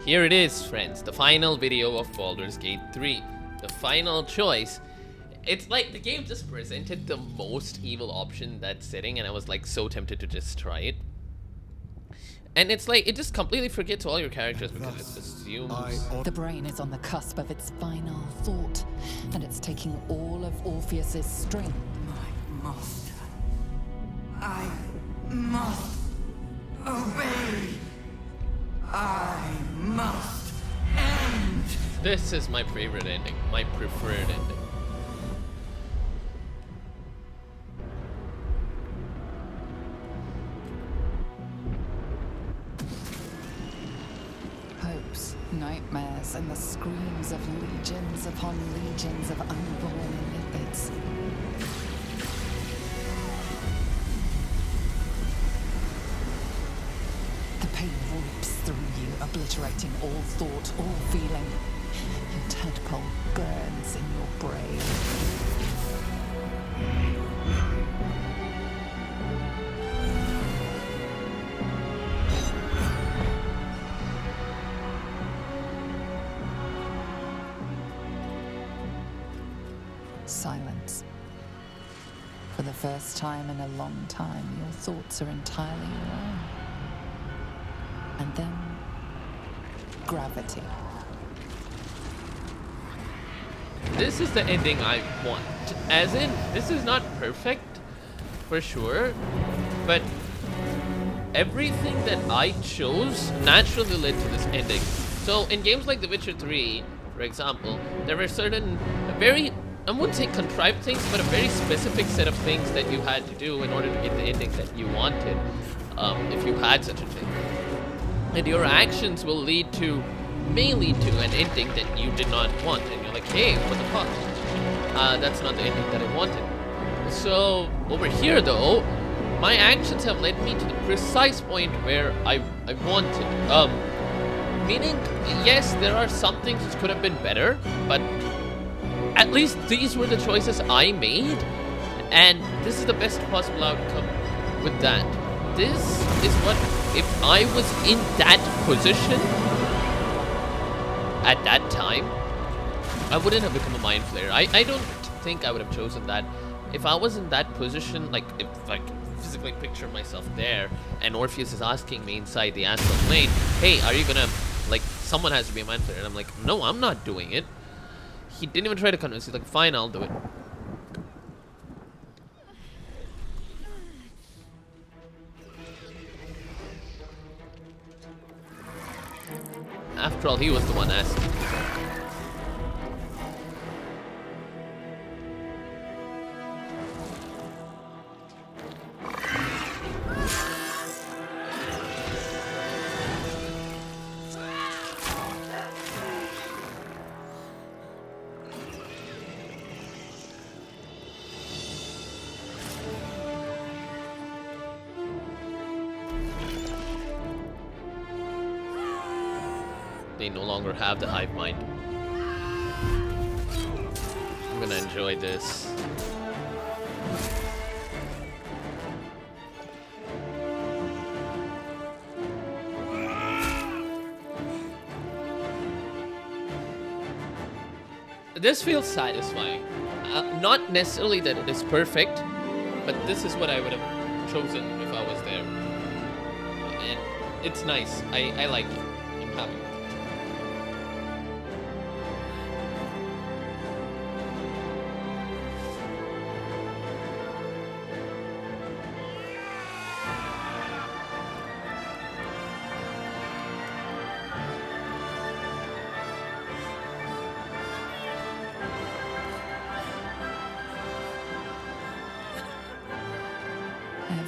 Here it is, friends. The final video of Baldur's Gate 3. The final choice. It's like the game just presented the most evil option in that setting, and I was like so tempted to just try it. And it's like, it just completely forgets all your characters because it assumes... The brain is on the cusp of its final thought, and it's taking all of Orpheus's strength. My master. I must obey. I must end. This is my favorite ending, my preferred ending. Hopes, nightmares, and the screams of legions upon legions of unborn lipids. The pain rips through you, obliterating all thought, all feeling. Your tadpole burns in your brain. Silence. For the first time in a long time, your thoughts are entirely your own. And then, gravity. This is the ending I want. As in, this is not perfect, for sure, but everything that I chose naturally led to this ending. So in games like The Witcher 3, for example, there were certain very, I wouldn't say contrived things, but a very specific set of things that you had to do in order to get the ending that you wanted, if you had such a thing. And your actions will lead to, may lead to an ending that you did not want. And you're like, hey, what the fuck? That's not the ending that I wanted. So over here though, my actions have led me to the precise point where I wanted. Meaning, yes, there are some things which could have been better, but at least these were the choices I made, and this is the best possible outcome with that. This is what, if I was in that position at that time, I wouldn't have become a mind flayer. I don't think I would have chosen that. If I was in that position, like if I could physically picture myself there, and Orpheus is asking me inside the astral plane, hey, are you gonna, like, someone has to be a mind flayer, and I'm like, no, I'm not doing it. He didn't even try to convince. He's like, fine, I'll do it. After all, he was the one asking. They no longer have the hive mind. I'm gonna enjoy this. This feels satisfying. Not necessarily that it is perfect, but this is what I would have chosen if I was there. And it's nice. I like it. I'm happy with it.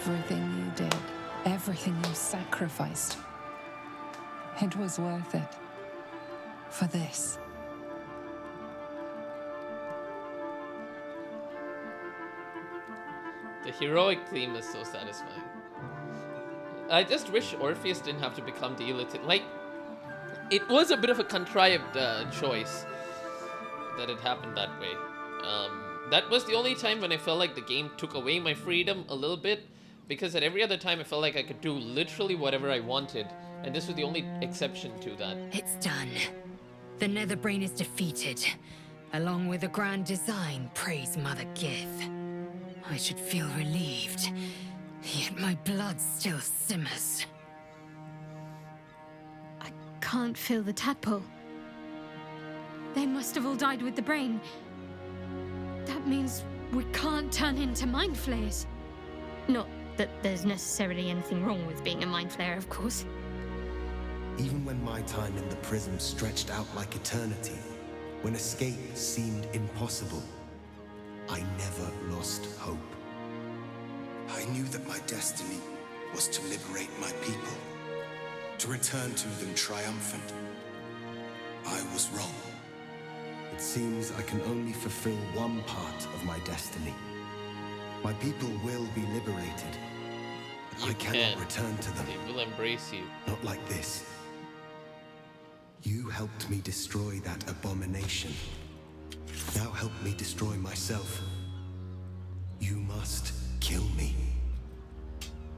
Everything you did, everything you sacrificed, it was worth it. For this. The heroic theme is so satisfying. I just wish Orpheus didn't have to become the illiterate. Like, it was a bit of a contrived choice that it happened that way. That was the only time when I felt like the game took away my freedom a little bit, because at every other time I felt like I could do literally whatever I wanted And this was the only exception to that. It's done. The Netherbrain is defeated. Along with the grand design, praise Mother Gith. I should feel relieved, yet my blood still simmers. I can't feel the tadpole. They must have all died with the brain. That means we can't turn into mind flayers. Not that there's necessarily anything wrong with being a mind flayer, of course. Even when my time in the prism stretched out like eternity, when escape seemed impossible, I never lost hope. I knew that my destiny was to liberate my people, to return to them triumphant. I was wrong. It seems I can only fulfill one part of my destiny. My people will be liberated, but I cannot return to them. They will embrace you. Not like this. You helped me destroy that abomination. Now help me destroy myself. You must kill me.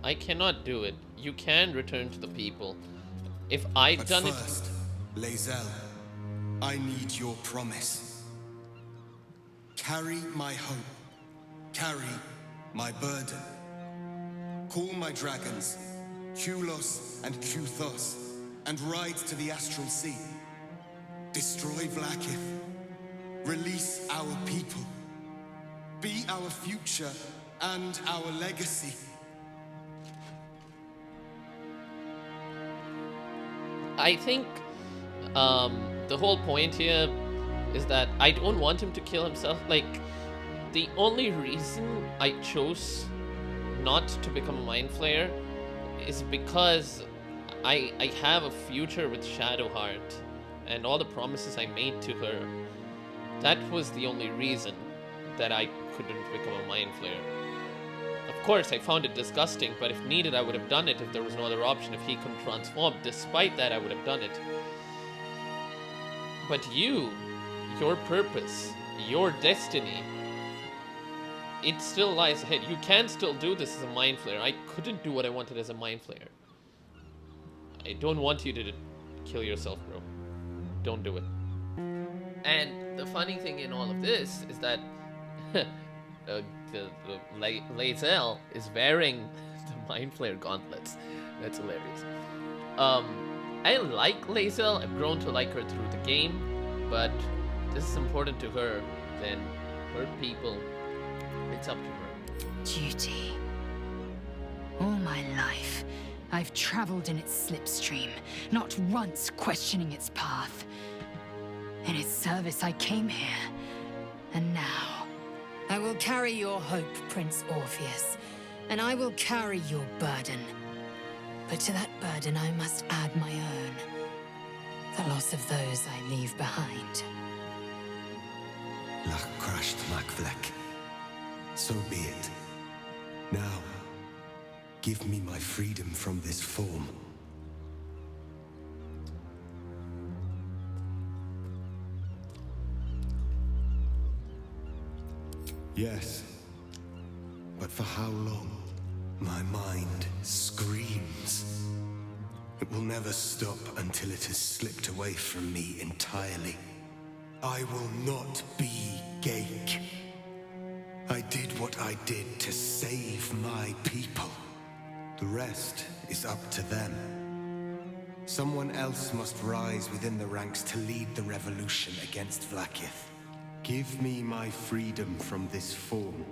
I cannot do it. You can return to the people. If I'd But done first, Lae'zel, I need your promise. Carry my hope. Carry my burden. Call my dragons, Kulos and Kuthos, and ride to the Astral Sea. Destroy Vlaakith. Release our people. Be our future and our legacy. I think the whole point here is that I don't want him to kill himself. Like, the only reason I chose not to become a mind flayer is because I have a future with Shadowheart and all the promises I made to her. That was the only reason that I couldn't become a mind flayer. Of course, I found it disgusting, but if needed, I would have done it if there was no other option. If he couldn't transform, despite that, I would have done it. But you, your purpose, your destiny, it still lies ahead. You can still do this as a mind flayer. I couldn't do what I wanted as a mind flayer. I don't want you to kill yourself, bro. Don't do it. And the funny thing in all of this is that Lae'zel is wearing the Mind Flayer gauntlets. That's hilarious. I like Lae'zel. I've grown to like her through the game, but this is important to her. Then her people, it's up to her. Duty. All my life, I've traveled in its slipstream, not once questioning its path. In its service, I came here, and now I will carry your hope, Prince Orpheus, and I will carry your burden. But to that burden, I must add my own. The loss of those I leave behind. Lach crashed Macvlek. So be it. Now, give me my freedom from this form. Yes, but for how long? My mind screams. It will never stop until it has slipped away from me entirely. I will not be Ghaik. I did what I did to save my people. The rest is up to them. Someone else must rise within the ranks to lead the revolution against Vlaakith. Give me my freedom from this form.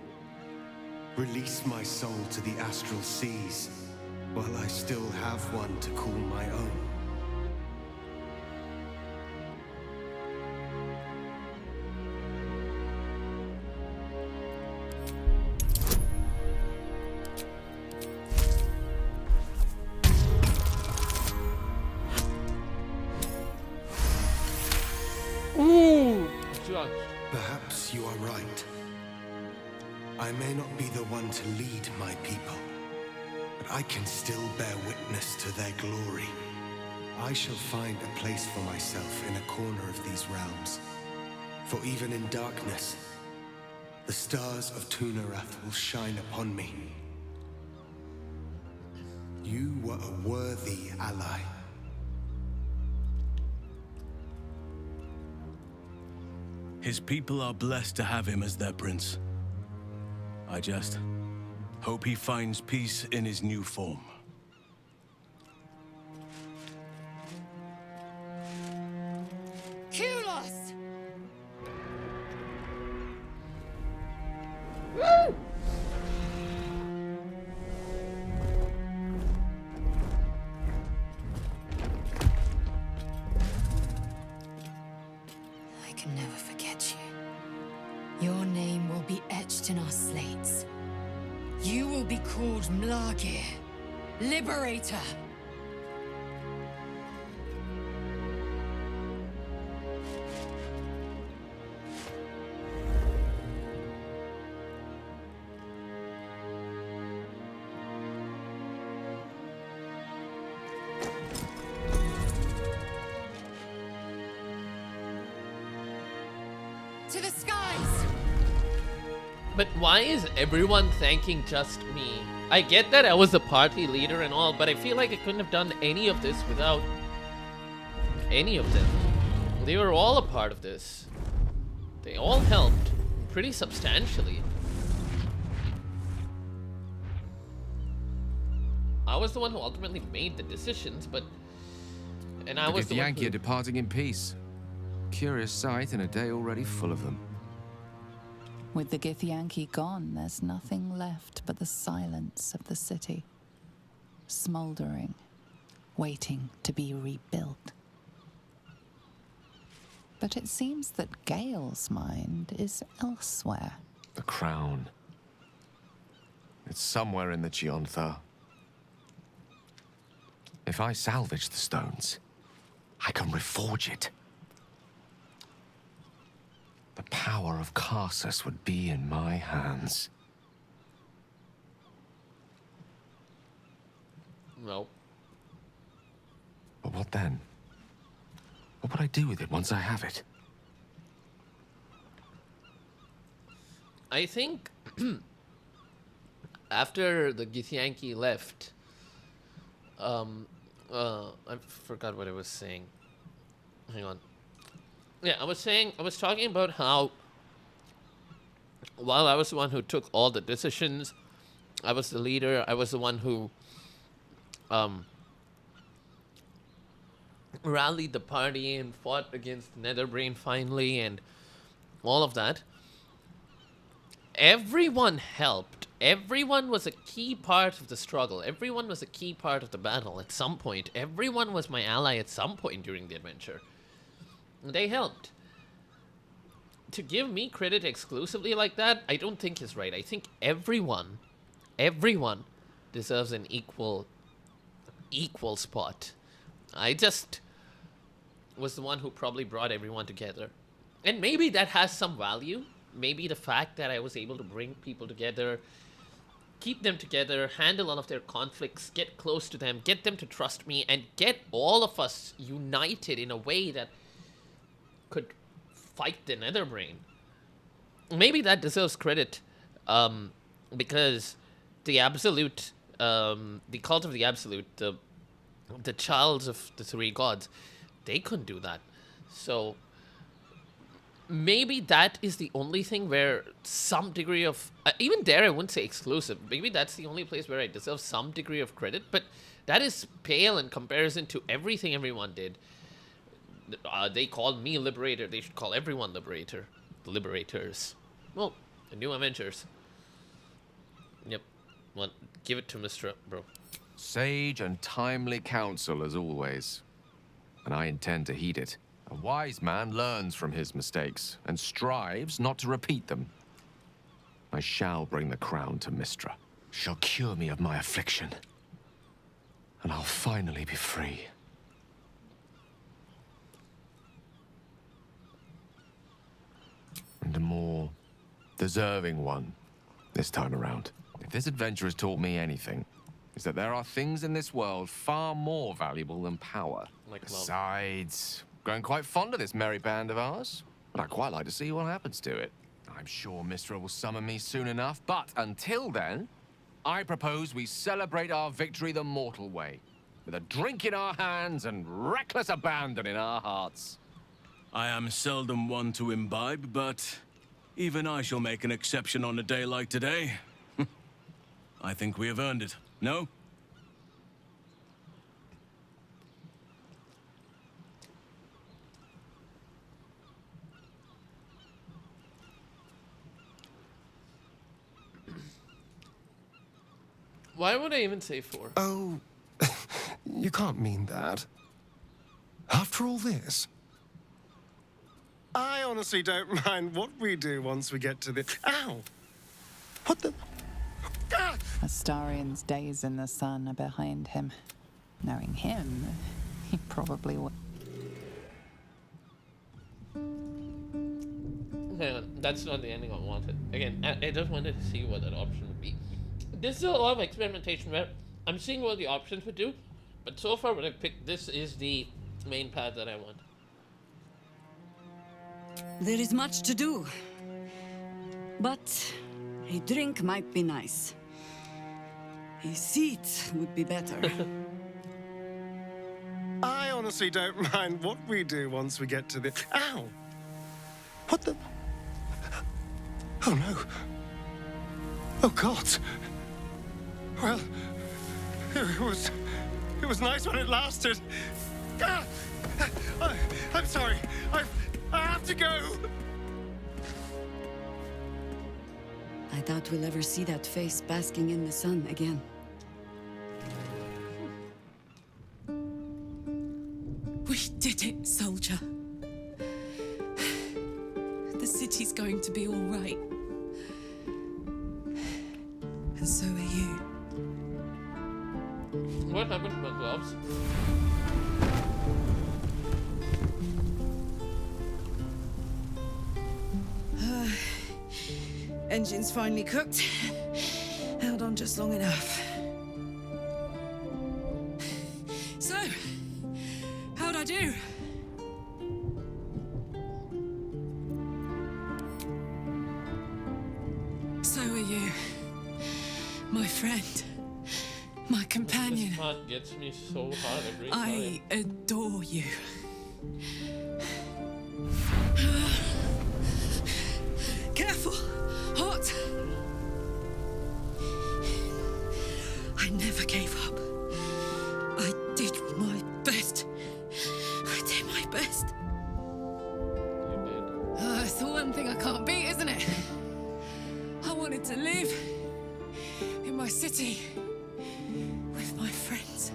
Release my soul to the astral seas, while I still have one to call my own. Ooh! Perhaps you are right. I may not be the one to lead my people, but I can still bear witness to their glory. I shall find a place for myself in a corner of these realms. For even in darkness, the stars of Tunarath will shine upon me. You were a worthy ally, His people are blessed to have him as their prince. I just hope he finds peace in his new form. Kulos! Woo! I can never forget you. Your name will be etched in our slates. You will be called Mlagir, Liberator. To the skies! But why is everyone thanking just me? I get that I was the party leader and all, but I feel like I couldn't have done any of this without any of them. They were all a part of this. They all helped pretty substantially. I was the one who ultimately made the decisions, but... And I was the one Yankee who... are departing in peace. Curious sight in a day already full of them. With the Githyanki gone, there's nothing left but the silence of the city. Smoldering, waiting to be rebuilt. But it seems that Gale's mind is elsewhere. The crown. It's somewhere in the Giontha. If I salvage the stones, I can reforge it. The power of Karsus would be in my hands. No. But what then? What would I do with it once I have it? I think after the Githyanki left, I forgot what I was saying. Hang on. Yeah, I was talking about how while I was the one who took all the decisions, I was the leader, I was the one who rallied the party and fought against Netherbrain finally and all of that. Everyone helped. Everyone was a key part of the struggle. Everyone was a key part of the battle at some point. Everyone was my ally at some point during the adventure. They helped. To give me credit exclusively like that, I don't think is right. I think everyone deserves an equal spot. I just was the one who probably brought everyone together. And maybe that has some value. Maybe the fact that I was able to bring people together, keep them together, handle all of their conflicts, get close to them, get them to trust me, and get all of us united in a way that could fight the Netherbrain. Maybe that deserves credit, because the Absolute, the Cult of the Absolute, the Childs of the Three Gods, they couldn't do that. So maybe that is the only thing where some degree of... even there, I wouldn't say exclusive. Maybe that's the only place where I deserve some degree of credit. But that is pale in comparison to everything everyone did. They called me Liberator. They should call everyone Liberator. The Liberators. Well, the new Avengers. Yep. Well, give it to Mr. Bro. Sage and timely counsel as always. And I intend to heed it. A wise man learns from his mistakes and strives not to repeat them. I shall bring the crown to Mystra. She'll cure me of my affliction. And I'll finally be free. And a more deserving one this time around. If this adventure has taught me anything, is that there are things in this world far more valuable than power. Like love. Besides, growing quite fond of this merry band of ours, but I'd quite like to see what happens to it. I'm sure Mystra will summon me soon enough, but until then, I propose we celebrate our victory the mortal way, with a drink in our hands and reckless abandon in our hearts. I am seldom one to imbibe, but even I shall make an exception on a day like today. I think we have earned it, no? Why would I even say 4? Oh, you can't mean that. After all this? I honestly don't mind what we do once we get to the... Ow! What the... Ah! Astarian's days in the sun are behind him. Knowing him, he probably would. Hang on, that's not the ending I wanted. Again, I just wanted to see what that option would be. This is a lot of experimentation where I'm seeing what the options would do, but so far what I've picked, this is the main path that I want. There is much to do. But a drink might be nice. A seat would be better. I honestly don't mind what we do once we get to the... Ow! What the... Oh no. Oh God. Well, it was nice when it lasted. Ah! I'm sorry. I have to go. I doubt we'll ever see that face basking in the sun again. We did it, soldier. The city's going to be all right. And so are you. What happened to my gloves? Engine's finally cooked. Held on just long enough. So, how'd I do? So are you. My friend. My companion. This part gets me so hard every time. I adore you. Careful! Hot! I never gave up. I did my best. I did my best. You did. It's the one thing I can't beat, isn't it? I wanted to live in my city with my friends.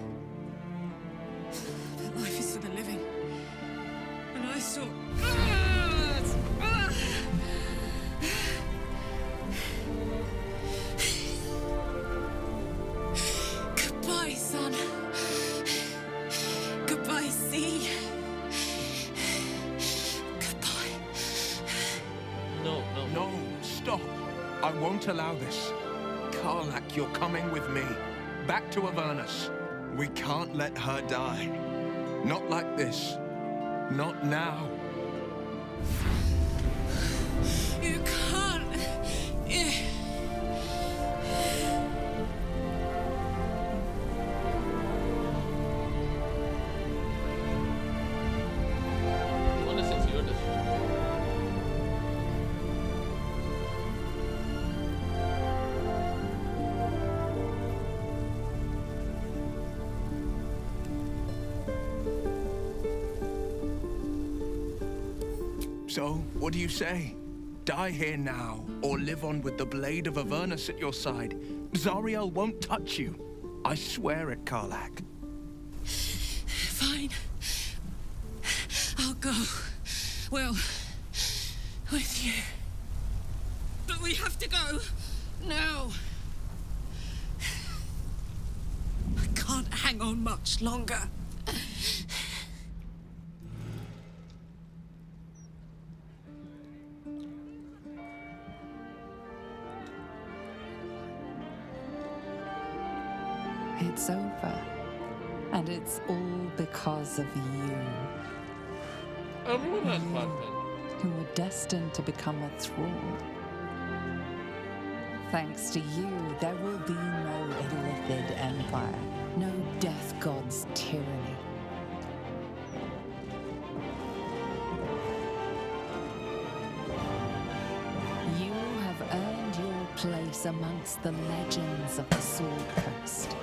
But life is for the living. And I saw... Goodbye, sun. Goodbye, sea. Goodbye. No. No, stop. I won't allow this. Karlach, you're coming with me. Back to Avernus. We can't let her die. Not like this. Not now. You can't. What is it? Your decision. So, what do you say? Die here now, or live on with the blade of Avernus at your side. Zariel won't touch you. I swear it, Karlach. Fine. I'll go. Well, with you. But we have to go. Now. I can't hang on much longer. It's over. And it's all because of you, Everyone has content. who were destined to become a thrall. Thanks to you, there will be no Illithid Empire, no Death God's tyranny. lives amongst the legends of the Sword Coast.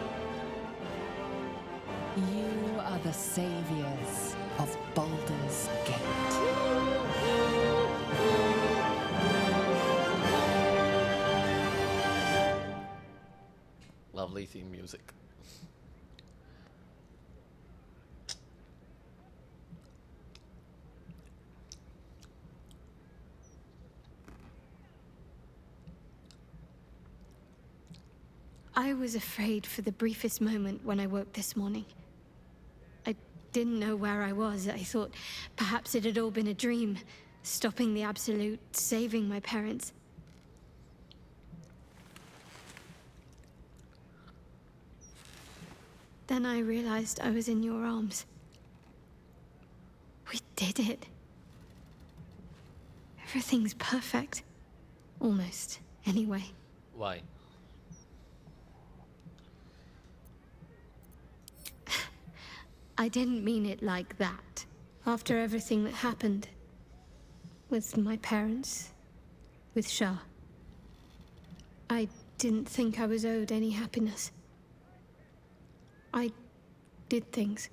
You are the saviors of Baldur's Gate. Lovely theme music. I was afraid for the briefest moment when I woke this morning. I didn't know where I was. I thought perhaps it had all been a dream, stopping the Absolute, saving my parents. Then I realized I was in your arms. We did it. Everything's perfect. Almost, anyway. Why? I didn't mean it like that. After everything that happened. With my parents. With Shah. I didn't think I was owed any happiness. I did things.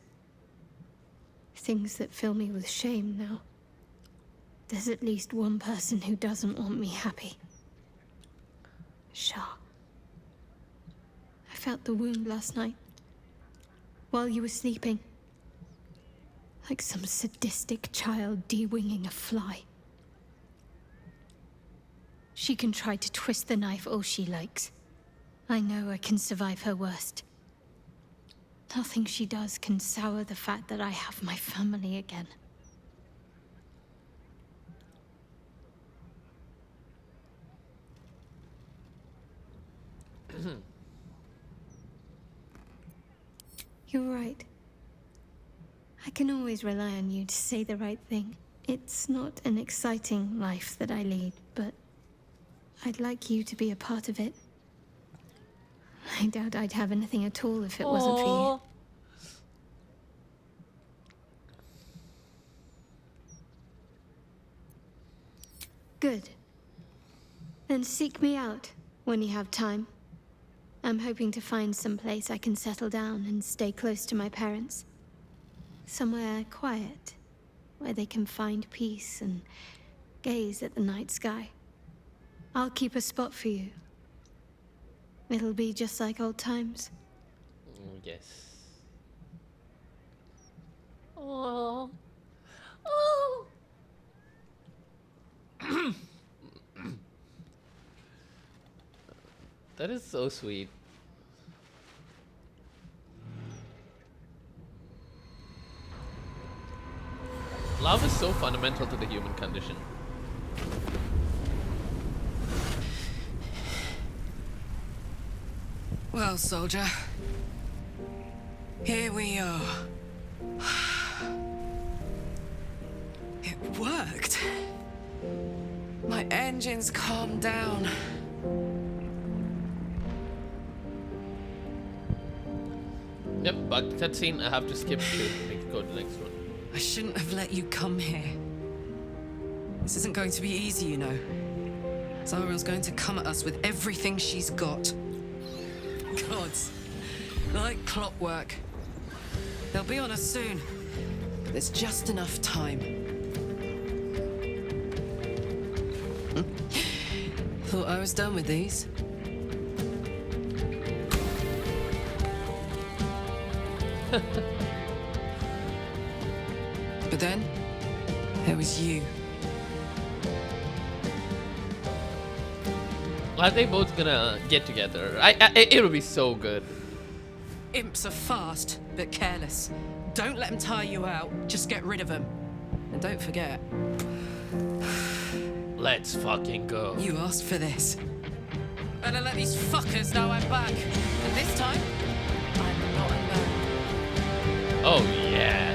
Things that fill me with shame now. There's at least one person who doesn't want me happy. Shah. I felt the wound last night. While you were sleeping. Like some sadistic child de-winging a fly. She can try to twist the knife all she likes. I know I can survive her worst. Nothing she does can sour the fact that I have my family again. You're right. I can always rely on you to say the right thing. It's not an exciting life that I lead, but I'd like you to be a part of it. I doubt I'd have anything at all if it wasn't for you. Good. Then seek me out when you have time. I'm hoping to find some place I can settle down and stay close to my parents. Somewhere quiet, where they can find peace and gaze at the night sky. I'll keep a spot for you. It'll be just like old times. Yes. Oh. Oh. That is so sweet. Love is so fundamental to the human condition. Well, soldier, here we are. It worked. My engines calmed down. Yep, but cutscene I have to skip to make it go to the next one. I shouldn't have let you come here. This isn't going to be easy, you know. Zariel's going to come at us with everything she's got. Gods, like clockwork. They'll be on us soon. But there's just enough time. Thought I was done with these. But then, there was you. Are they both gonna get together? It'll be so good. Imps are fast, but careless. Don't let them tire you out. Just get rid of them. And don't forget. Let's fucking go. You asked for this. Better let these fuckers know I'm back. And this time, I'm not alone. Oh, yeah.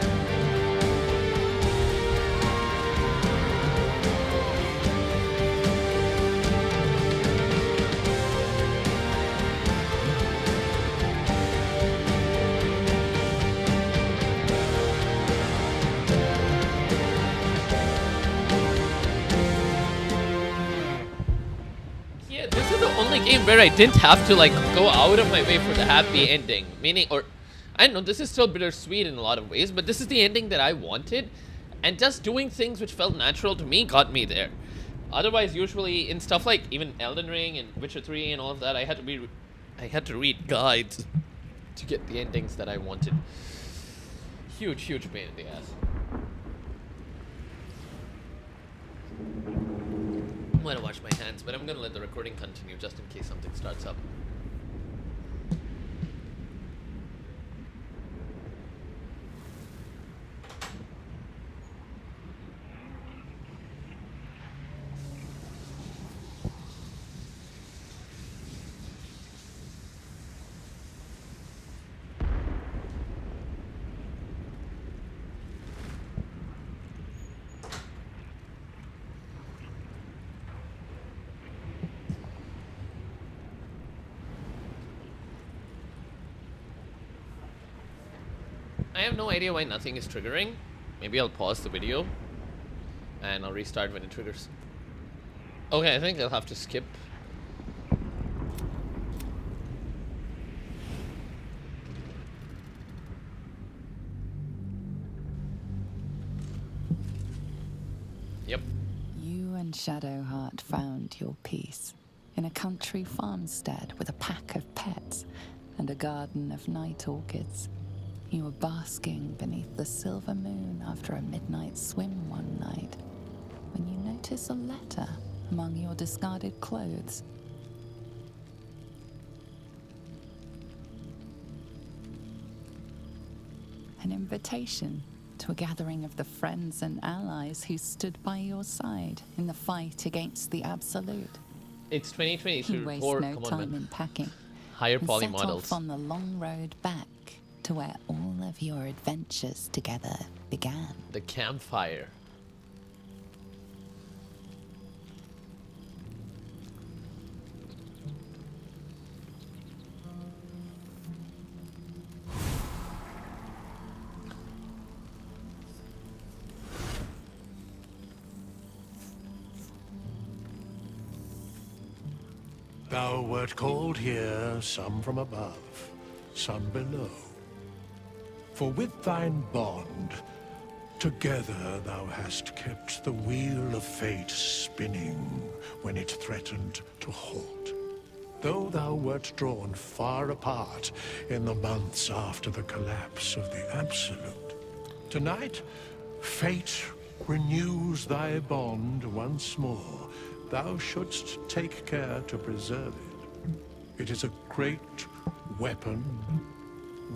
only game where I didn't have to like go out of my way for the happy ending. Meaning, or I don't know, this is still bittersweet in a lot of ways, but this is the ending that I wanted, and just doing things which felt natural to me got me there. Otherwise, usually in stuff like even Elden Ring and Witcher 3 and all of that, I had to read guides to get the endings that I wanted. Huge pain in the ass. I'm gonna wash my hands, but I'm gonna let the recording continue just in case something starts up. I have no idea why nothing is triggering. Maybe I'll pause the video and I'll restart when it triggers. Okay, I think I'll have to skip. Yep. You and Shadowheart found your peace in a country farmstead with a pack of pets and a garden of night orchids. You were basking beneath the silver moon after a midnight swim one night when you notice a letter among your discarded clothes. An invitation to a gathering of the friends and allies who stood by your side in the fight against the Absolute. It's 2022. You waste no time in packing. Higher and poly set models. off on the long road back to where all of your adventures together began. The campfire. Thou wert called here, some from above, some below. For with thine bond, together thou hast kept the wheel of fate spinning when it threatened to halt. Though thou wert drawn far apart in the months after the collapse of the Absolute, tonight, fate renews thy bond once more. Thou shouldst take care to preserve it. It is a great weapon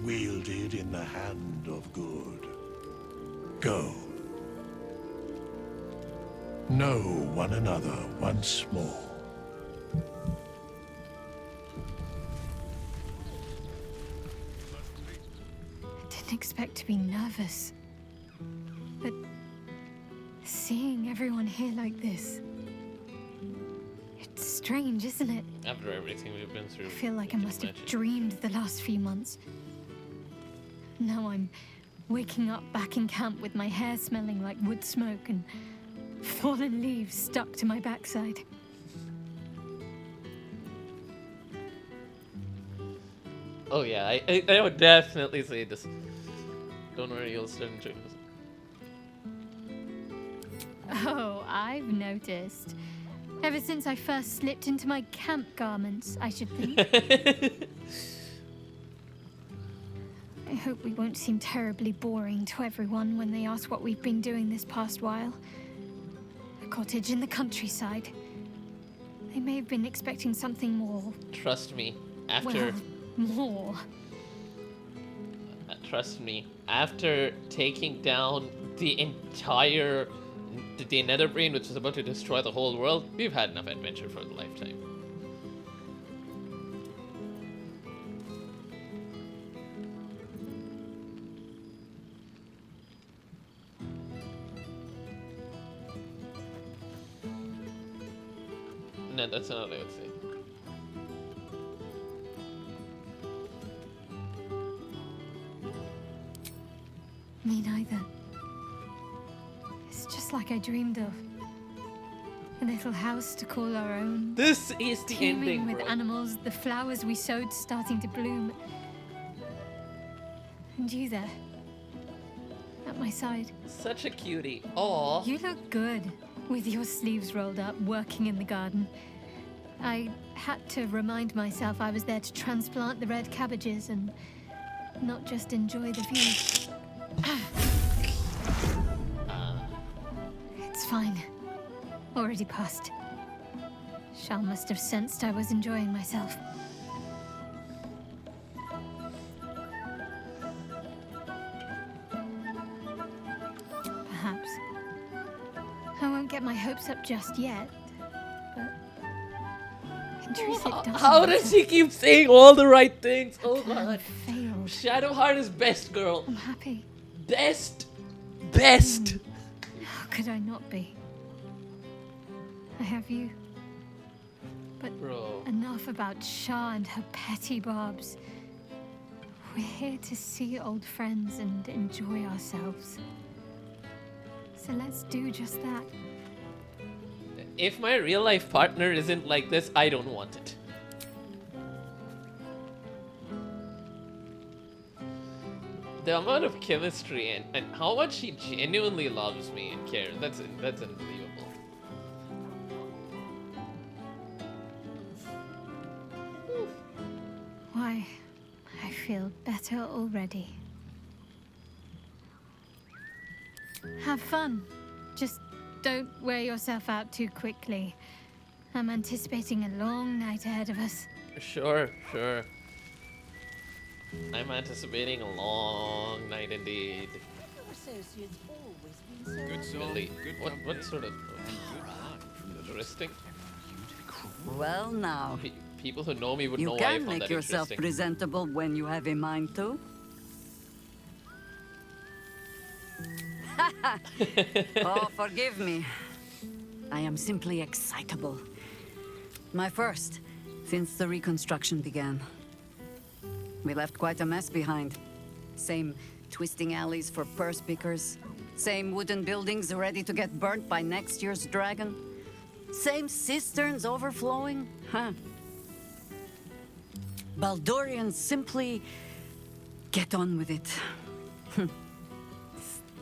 wielded in the hand of good. Go. Know one another once more. I didn't expect to be nervous. But seeing everyone here like this, it's strange, isn't it? After everything we've been through. I feel like I must have dreamed the last few months. Now I'm waking up back in camp with my hair smelling like wood smoke and fallen leaves stuck to my backside. Oh yeah, I would definitely say this. Don't worry, you'll start enjoying this. Oh, I've noticed. Ever since I first slipped into my camp garments, I should think. I hope we won't seem terribly boring to everyone when they ask what we've been doing this past while. A cottage in the countryside. They may have been expecting something more. Trust me, after... Well, more. Trust me, after taking down the entire... the Netherbrain, which is about to destroy the whole world, we've had enough adventure for a lifetime. No, that's not what I would say. Me neither. It's just like I dreamed of. A little house to call our own. This is the Teeming ending, with bro. animals, the flowers we sowed starting to bloom. And you there, at my side. Such a cutie. Aw. You look good, with your sleeves rolled up, working in the garden. I had to remind myself I was there to transplant the red cabbages and not just enjoy the view. It's fine. Already passed. Shal must have sensed I was enjoying myself. Perhaps. I won't get my hopes up just yet, but intrusive doesn't How does matter. she keep saying all the right things? Oh Plan god. failed. Shadowheart is best, girl. I'm happy. Best. Best. How could I not be? I have you. But Bro. enough about Shah and her petty barbs. We're here to see old friends and enjoy ourselves. So let's do just that. If my real life partner isn't like this, I don't want it. The amount of chemistry and how much she genuinely loves me and cares, that's unbelievable. Why, I feel better already. Have fun. Just don't wear yourself out too quickly. I'm anticipating a long night ahead of us. Sure. I'm anticipating a long night indeed. Good soul, Really? good What sort of interesting? Well now, People who know me would you know I can found make that yourself interesting. presentable when you have a mind to. Oh, forgive me. I am simply excitable. My first, since the reconstruction began. We left quite a mess behind. Same twisting alleys for purse pickers. Same wooden buildings ready to get burnt by next year's dragon. Same cisterns overflowing. Huh. Baldurians simply get on with it.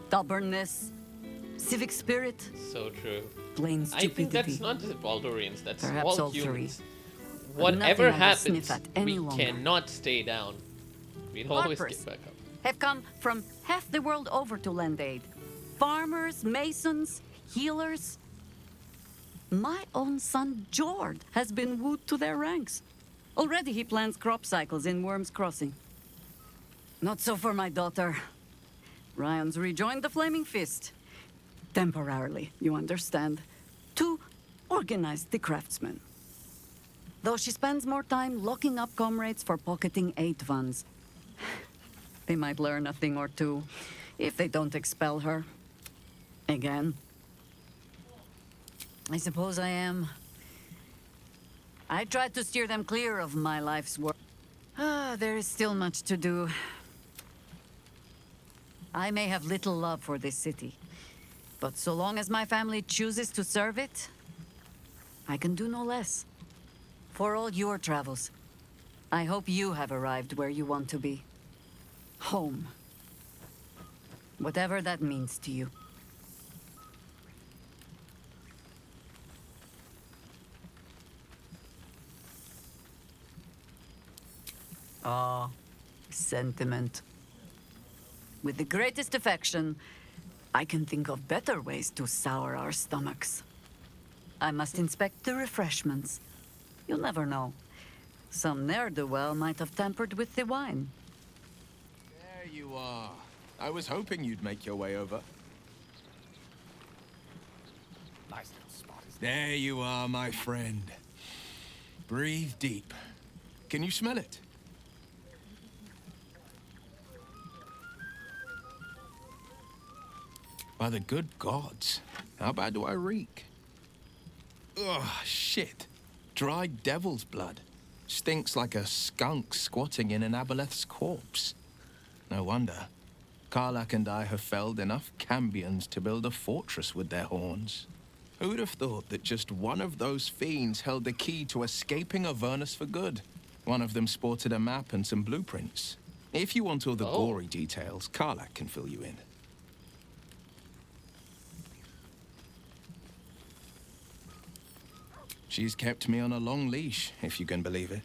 Stubbornness, civic spirit, So true. plain I stupidity. think that's not just Baldurians, that's Perhaps all humans. three. Whatever nothing I will sniff happens, at any we longer. cannot stay down. We'll always Harpers get back up. have come from half the world over to lend aid. Farmers, masons, healers. My own son, Jord, has been wooed to their ranks. Already he plans crop cycles in Worm's Crossing. Not so for my daughter. Ryan's rejoined the Flaming Fist. Temporarily, you understand. To organize the craftsmen. Though she spends more time locking up comrades for pocketing aid funds. They might learn a thing or two if they don't expel her. Again. I suppose I am. I tried to steer them clear of my life's work. There is still much to do. I may have little love for this city, but so long as my family chooses to serve it, I can do no less. For all your travels, I hope you have arrived where you want to be. Home. Whatever that means to you. Ah, sentiment. With the greatest affection, I can think of better ways to sour our stomachs. I must inspect the refreshments. You'll never know. Some ne'er-do-well might have tampered with the wine. There you are. I was hoping you'd make your way over. Nice little spot, isn't There you are, my friend. Breathe deep. Can you smell it? By the good gods, how bad do I reek? Ugh, shit. Dried devil's blood. Stinks like a skunk squatting in an aboleth's corpse. No wonder. Karlak and I have felled enough Cambions to build a fortress with their horns. Who'd have thought that just one of those fiends held the key to escaping Avernus for good? One of them sported a map and some blueprints. If you want all the gory details, Karlach can fill you in. She's kept me on a long leash, if you can believe it.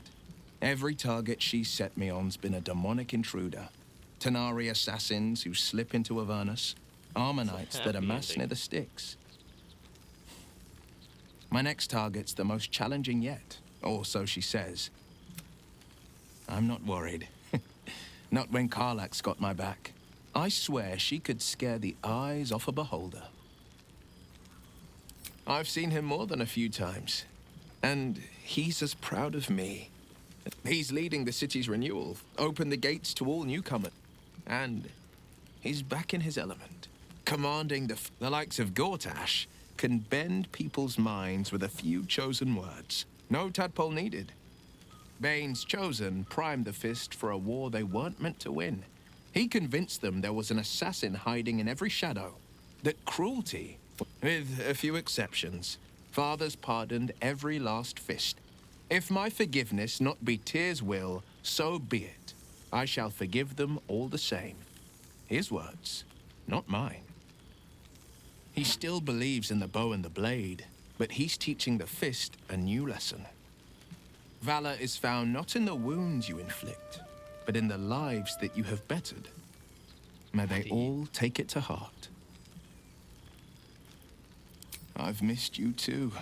Every target she's set me on's been a demonic intruder. Tanari assassins who slip into Avernus. Armonites that amass near the sticks. My next target's the most challenging yet, or so she says. I'm not worried. Not when Karlach's got my back. I swear she could scare the eyes off a beholder. I've seen him more than a few times, and he's as proud of me. He's leading the city's renewal, opened the gates to all newcomers, and he's back in his element, commanding the likes of Gortash can bend people's minds with a few chosen words. No tadpole needed. Bane's chosen primed the fist for a war they weren't meant to win. He convinced them there was an assassin hiding in every shadow, that cruelty, with a few exceptions, fathers pardoned every last fist. If my forgiveness not be Tyr's will, so be it. I shall forgive them all the same. His words, not mine. He still believes in the bow and the blade, but he's teaching the fist a new lesson. Valor is found not in the wounds you inflict, but in the lives that you have bettered. May they all take it to heart. I've missed you too.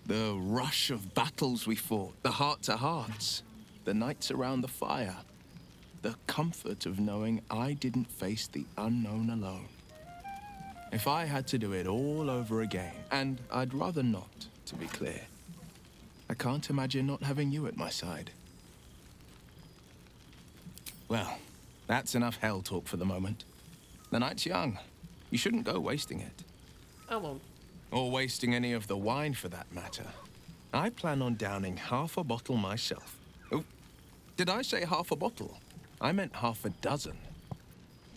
The rush of battles we fought, the heart-to-hearts, the nights around the fire, the comfort of knowing I didn't face the unknown alone. If I had to do it all over again, and I'd rather not, to be clear, I can't imagine not having you at my side. Well, that's enough hell talk for the moment. The night's young. You shouldn't go wasting it. I won't. Or wasting any of the wine, for that matter. I plan on downing half a bottle myself. Oh, did I say half a bottle? I meant half a dozen.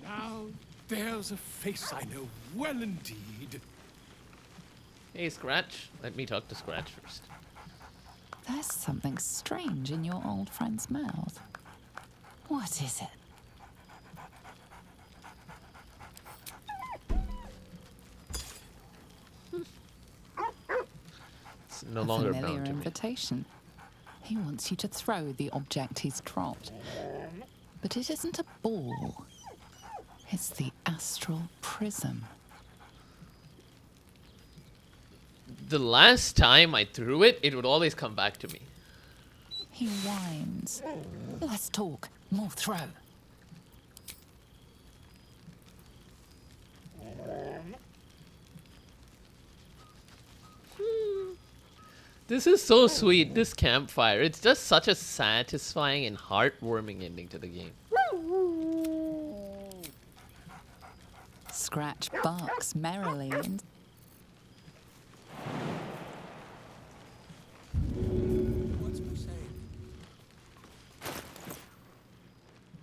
Now, there's a face I know well indeed. Hey, Scratch. Let me talk to Scratch first. There's something strange in your old friend's mouth. What is it? It's no longer a familiar bound to me. invitation. He wants you to throw the object he's dropped. But it isn't a ball. It's the astral prism. The last time I threw it, it would always come back to me. He whines. Let's talk. More throw. This is so sweet, this campfire. It's just such a satisfying and heartwarming ending to the game. Scratch barks merrily and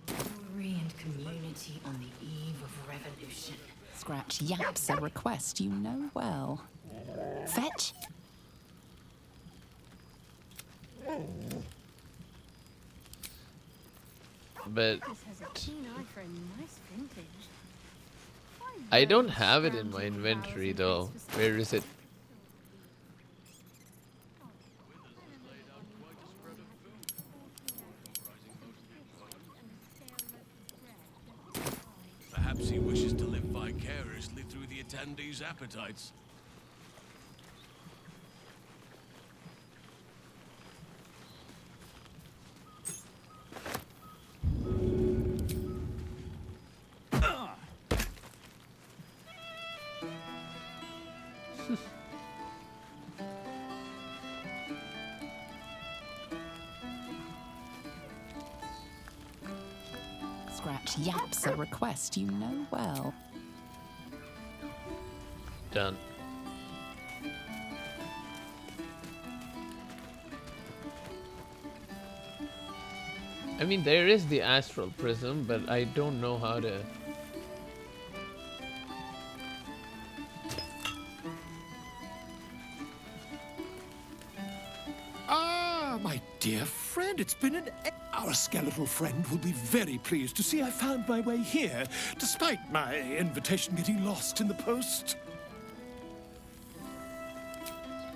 Glory and community on the eve of revolution. Scratch yaps a request you know well. Fetch. But This has a keen eye for a nice vintage. I don't have it in my inventory though. Where is it? Perhaps he wishes to live vicariously through the attendees' appetites. Scratch yaps a request you know well. Done. I mean, there is the astral prism, but I don't know how to... dear friend, it's been an... Our skeletal friend will be very pleased to see I found my way here, despite my invitation getting lost in the post.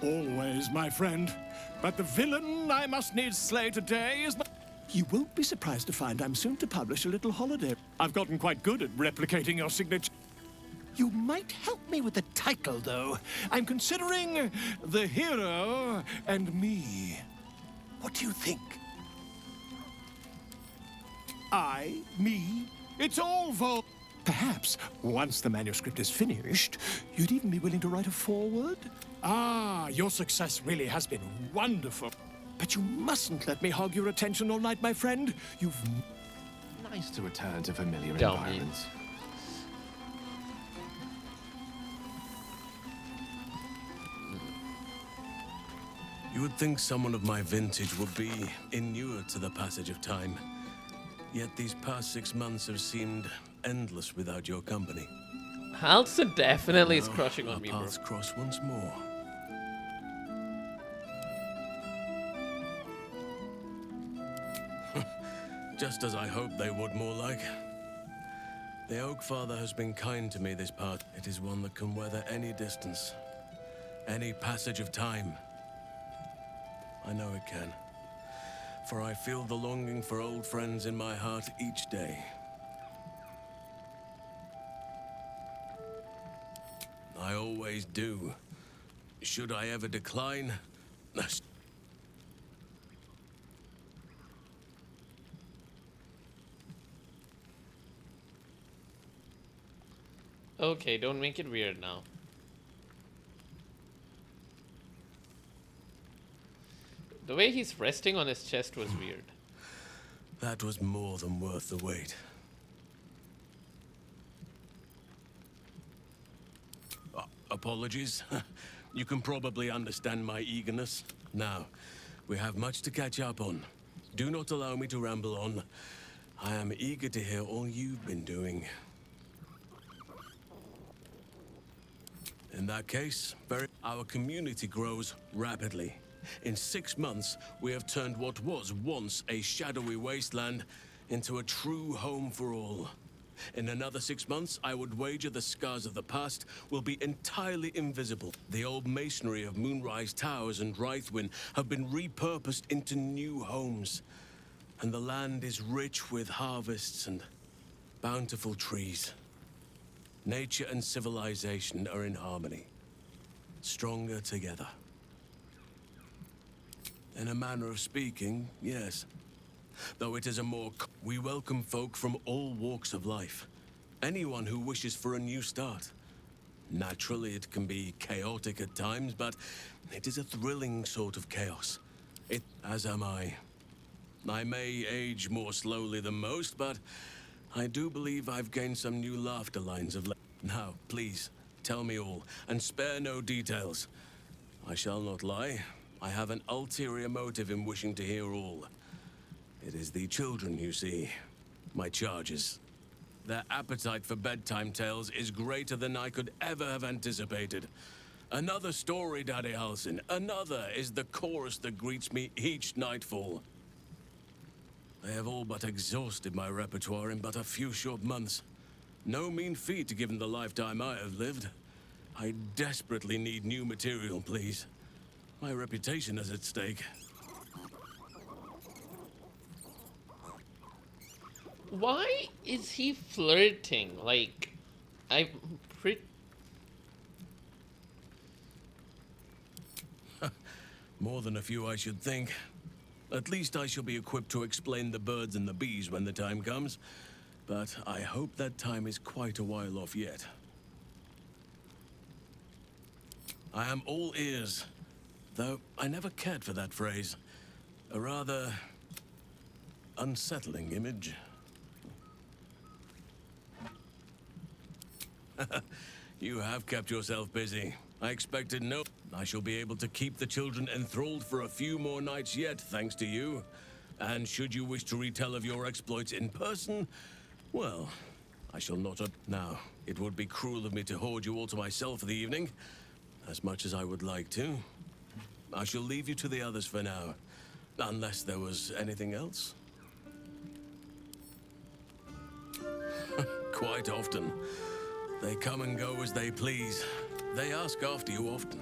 Always, my friend. But the villain I must needs slay today is my... You won't be surprised to find I'm soon to publish a little holiday. I've gotten quite good at replicating your signature. You might help me with the title, though. I'm considering The Hero and Me. What do you think? Me, it's all Vol... Perhaps, once the manuscript is finished, you'd even be willing to write a foreword? Ah, your success really has been wonderful. But you mustn't let me hog your attention all night, my friend. You've... Nice to return to familiar Dummy. environments. You would think someone of my vintage would be inured to the passage of time. Yet these past 6 months have seemed endless without your company. Halson definitely is Now, crushing on our me, bro. paths cross once more. Just as I hoped they would, more like. The Oak Father has been kind to me this part. It is one that can weather any distance, any passage of time. I know it can, for I feel the longing for old friends in my heart each day. I always do. Should I ever decline? Okay, don't make it weird now. The way he's resting on his chest was weird. That was more than worth the wait. Apologies. You can probably understand my eagerness. Now, we have much to catch up on. Do not allow me to ramble on. I am eager to hear all you've been doing. In that case, our community grows rapidly. In 6 months, we have turned what was once a shadowy wasteland into a true home for all. In another 6 months, I would wager the scars of the past will be entirely invisible. The old masonry of Moonrise Towers and Rythwin have been repurposed into new homes. And the land is rich with harvests and bountiful trees. Nature and civilization are in harmony, stronger together. In a manner of speaking, yes. Though it is a more... We welcome folk from all walks of life. Anyone who wishes for a new start. Naturally, it can be chaotic at times, but it is a thrilling sort of chaos. As am I. I may age more slowly than most, but I do believe I've gained some new laughter lines of late. Now, please, tell me all, and spare no details. I shall not lie. I have an ulterior motive in wishing to hear all. It is the children, you see. My charges. Their appetite for bedtime tales is greater than I could ever have anticipated. Another story, Daddy Halsin. Another is the chorus that greets me each nightfall. They have all but exhausted my repertoire in but a few short months. No mean feat given the lifetime I have lived. I desperately need new material, please. My reputation is at stake. Why is he flirting? Like, I'm pretty... More than a few, I should think. At least I shall be equipped to explain the birds and the bees when the time comes. But I hope that time is quite a while off yet. I am all ears. Though I never cared for that phrase. A rather unsettling image. You have kept yourself busy. I expected no... I shall be able to keep the children enthralled for a few more nights yet, thanks to you. And should you wish to retell of your exploits in person, well, I shall not... Now, it would be cruel of me to hoard you all to myself for the evening, as much as I would like to. I shall leave you to the others for now. Unless there was anything else. Quite often. They come and go as they please. They ask after you often.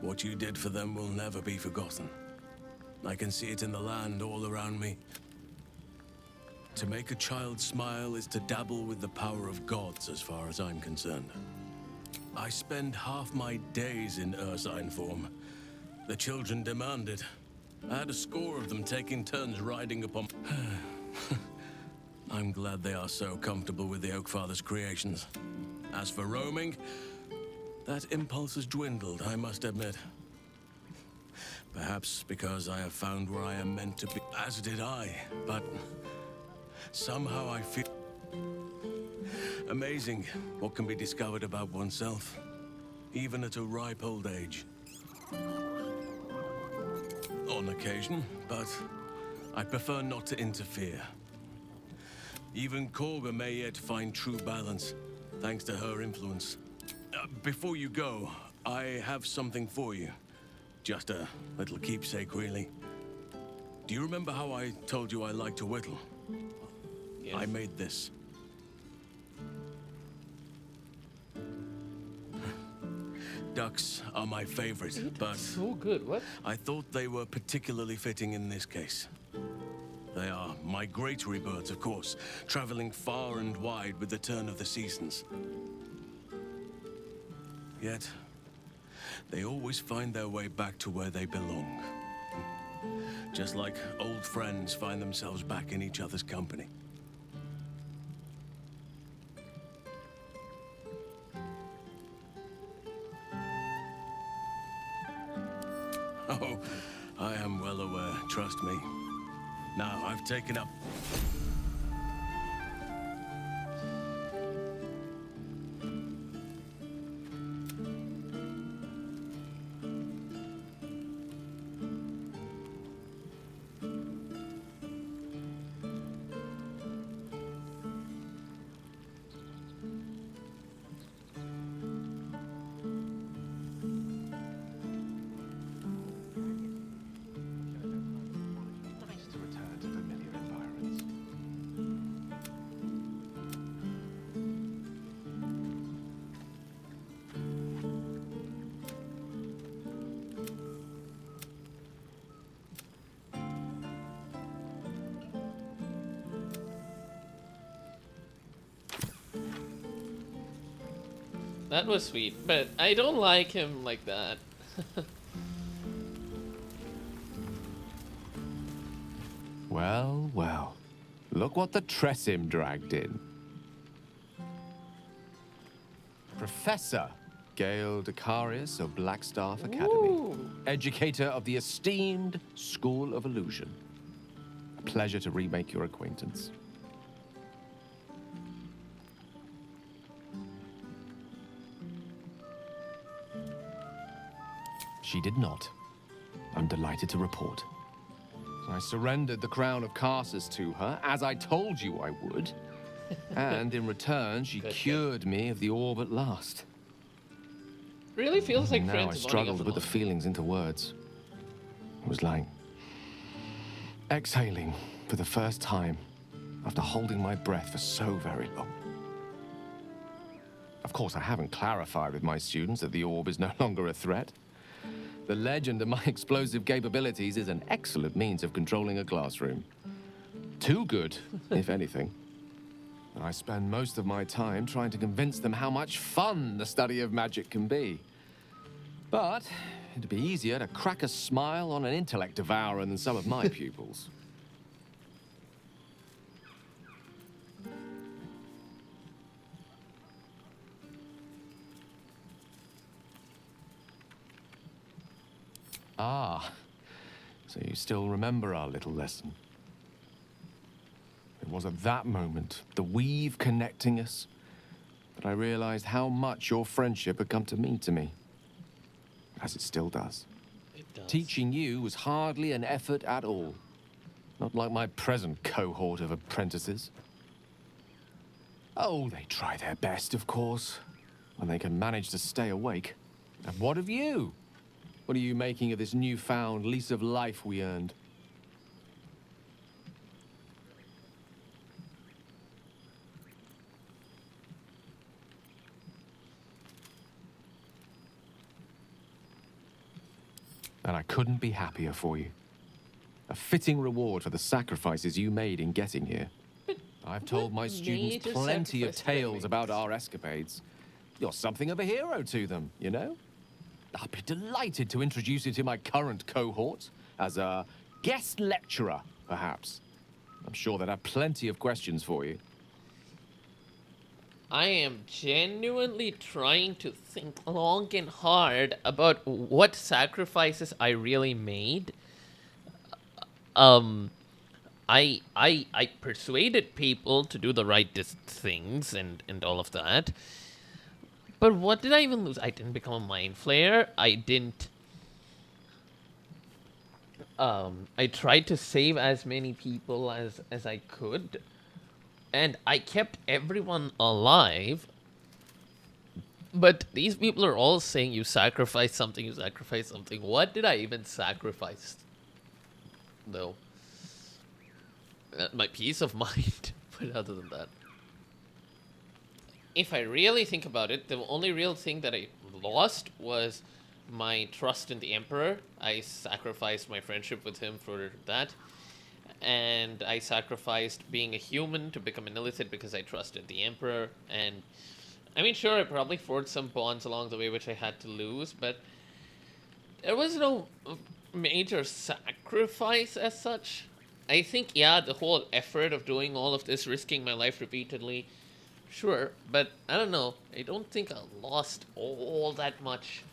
What you did for them will never be forgotten. I can see it in the land all around me. To make a child smile is to dabble with the power of gods, as far as I'm concerned. I spend half my days in ursine form. The children demand it. I had a score of them taking turns riding upon... I'm glad they are so comfortable with the Oakfather's creations. As for roaming, that impulse has dwindled, I must admit. Perhaps because I have found where I am meant to be, as did I, but somehow I feel... Amazing what can be discovered about oneself, even at a ripe old age. On occasion, but I prefer not to interfere. Even Korga may yet find true balance, thanks to her influence. Before you go, I have something for you. Just a little keepsake, really. Do you remember how I told you I like to whittle? Yes. I made this. Ducks are my favorite, but so good. What? I thought they were particularly fitting in this case. They are migratory birds, of course, traveling far and wide with the turn of the seasons. Yet, they always find their way back to where they belong. Just like old friends find themselves back in each other's company. Oh, I am well aware, trust me. Now, I've taken up... That was sweet, but I don't like him like that. Well, well. Look what the Tressim dragged in. Professor Gale Decarius of Blackstaff Academy. Ooh. Educator of the esteemed School of Illusion. A pleasure to remake your acquaintance. She did not. I'm delighted to report. I surrendered the crown of Carsus to her, as I told you I would. And in return, she cured me of the orb at last. Really feels like now friends I bonding struggled up with the and all. feelings into words. It was like exhaling for the first time after holding my breath for so very long. Of course, I haven't clarified with my students that the orb is no longer a threat. The legend of my explosive capabilities is an excellent means of controlling a classroom. Too good, if anything. And I spend most of my time trying to convince them how much fun the study of magic can be. But it'd be easier to crack a smile on an intellect devourer than some of my pupils. Ah, so you still remember our little lesson. It was at that moment, the weave connecting us, that I realized how much your friendship had come to mean to me. As it still does. It does. Teaching you was hardly an effort at all. Not like my present cohort of apprentices. Oh, they try their best, of course, when they can manage to stay awake. And what of you? What are you making of this newfound lease of life we earned? And I couldn't be happier for you. A fitting reward for the sacrifices you made in getting here. I've told my students major plenty of sacrifice did I tales make? about our escapades. You're something of a hero to them, you know? I'll be delighted to introduce you to my current cohort as a guest lecturer, perhaps. I'm sure they'd have plenty of questions for you. I am genuinely trying to think long and hard about what sacrifices I really made. I persuaded people to do the right things and all of that. But what did I even lose? I didn't become a mind flayer. I didn't. I tried to save as many people as I could, and I kept everyone alive. But these people are all saying you sacrifice something, you sacrifice something. What did I even sacrifice, though? My peace of mind. But other than that, if I really think about it, the only real thing that I lost was my trust in the Emperor. I sacrificed my friendship with him for that. And I sacrificed being a human to become an illithid because I trusted the Emperor. And I mean, sure, I probably forged some bonds along the way which I had to lose, but there was no major sacrifice as such. I think, yeah, the whole effort of doing all of this, risking my life repeatedly, sure, but I don't know. I don't think I lost all that much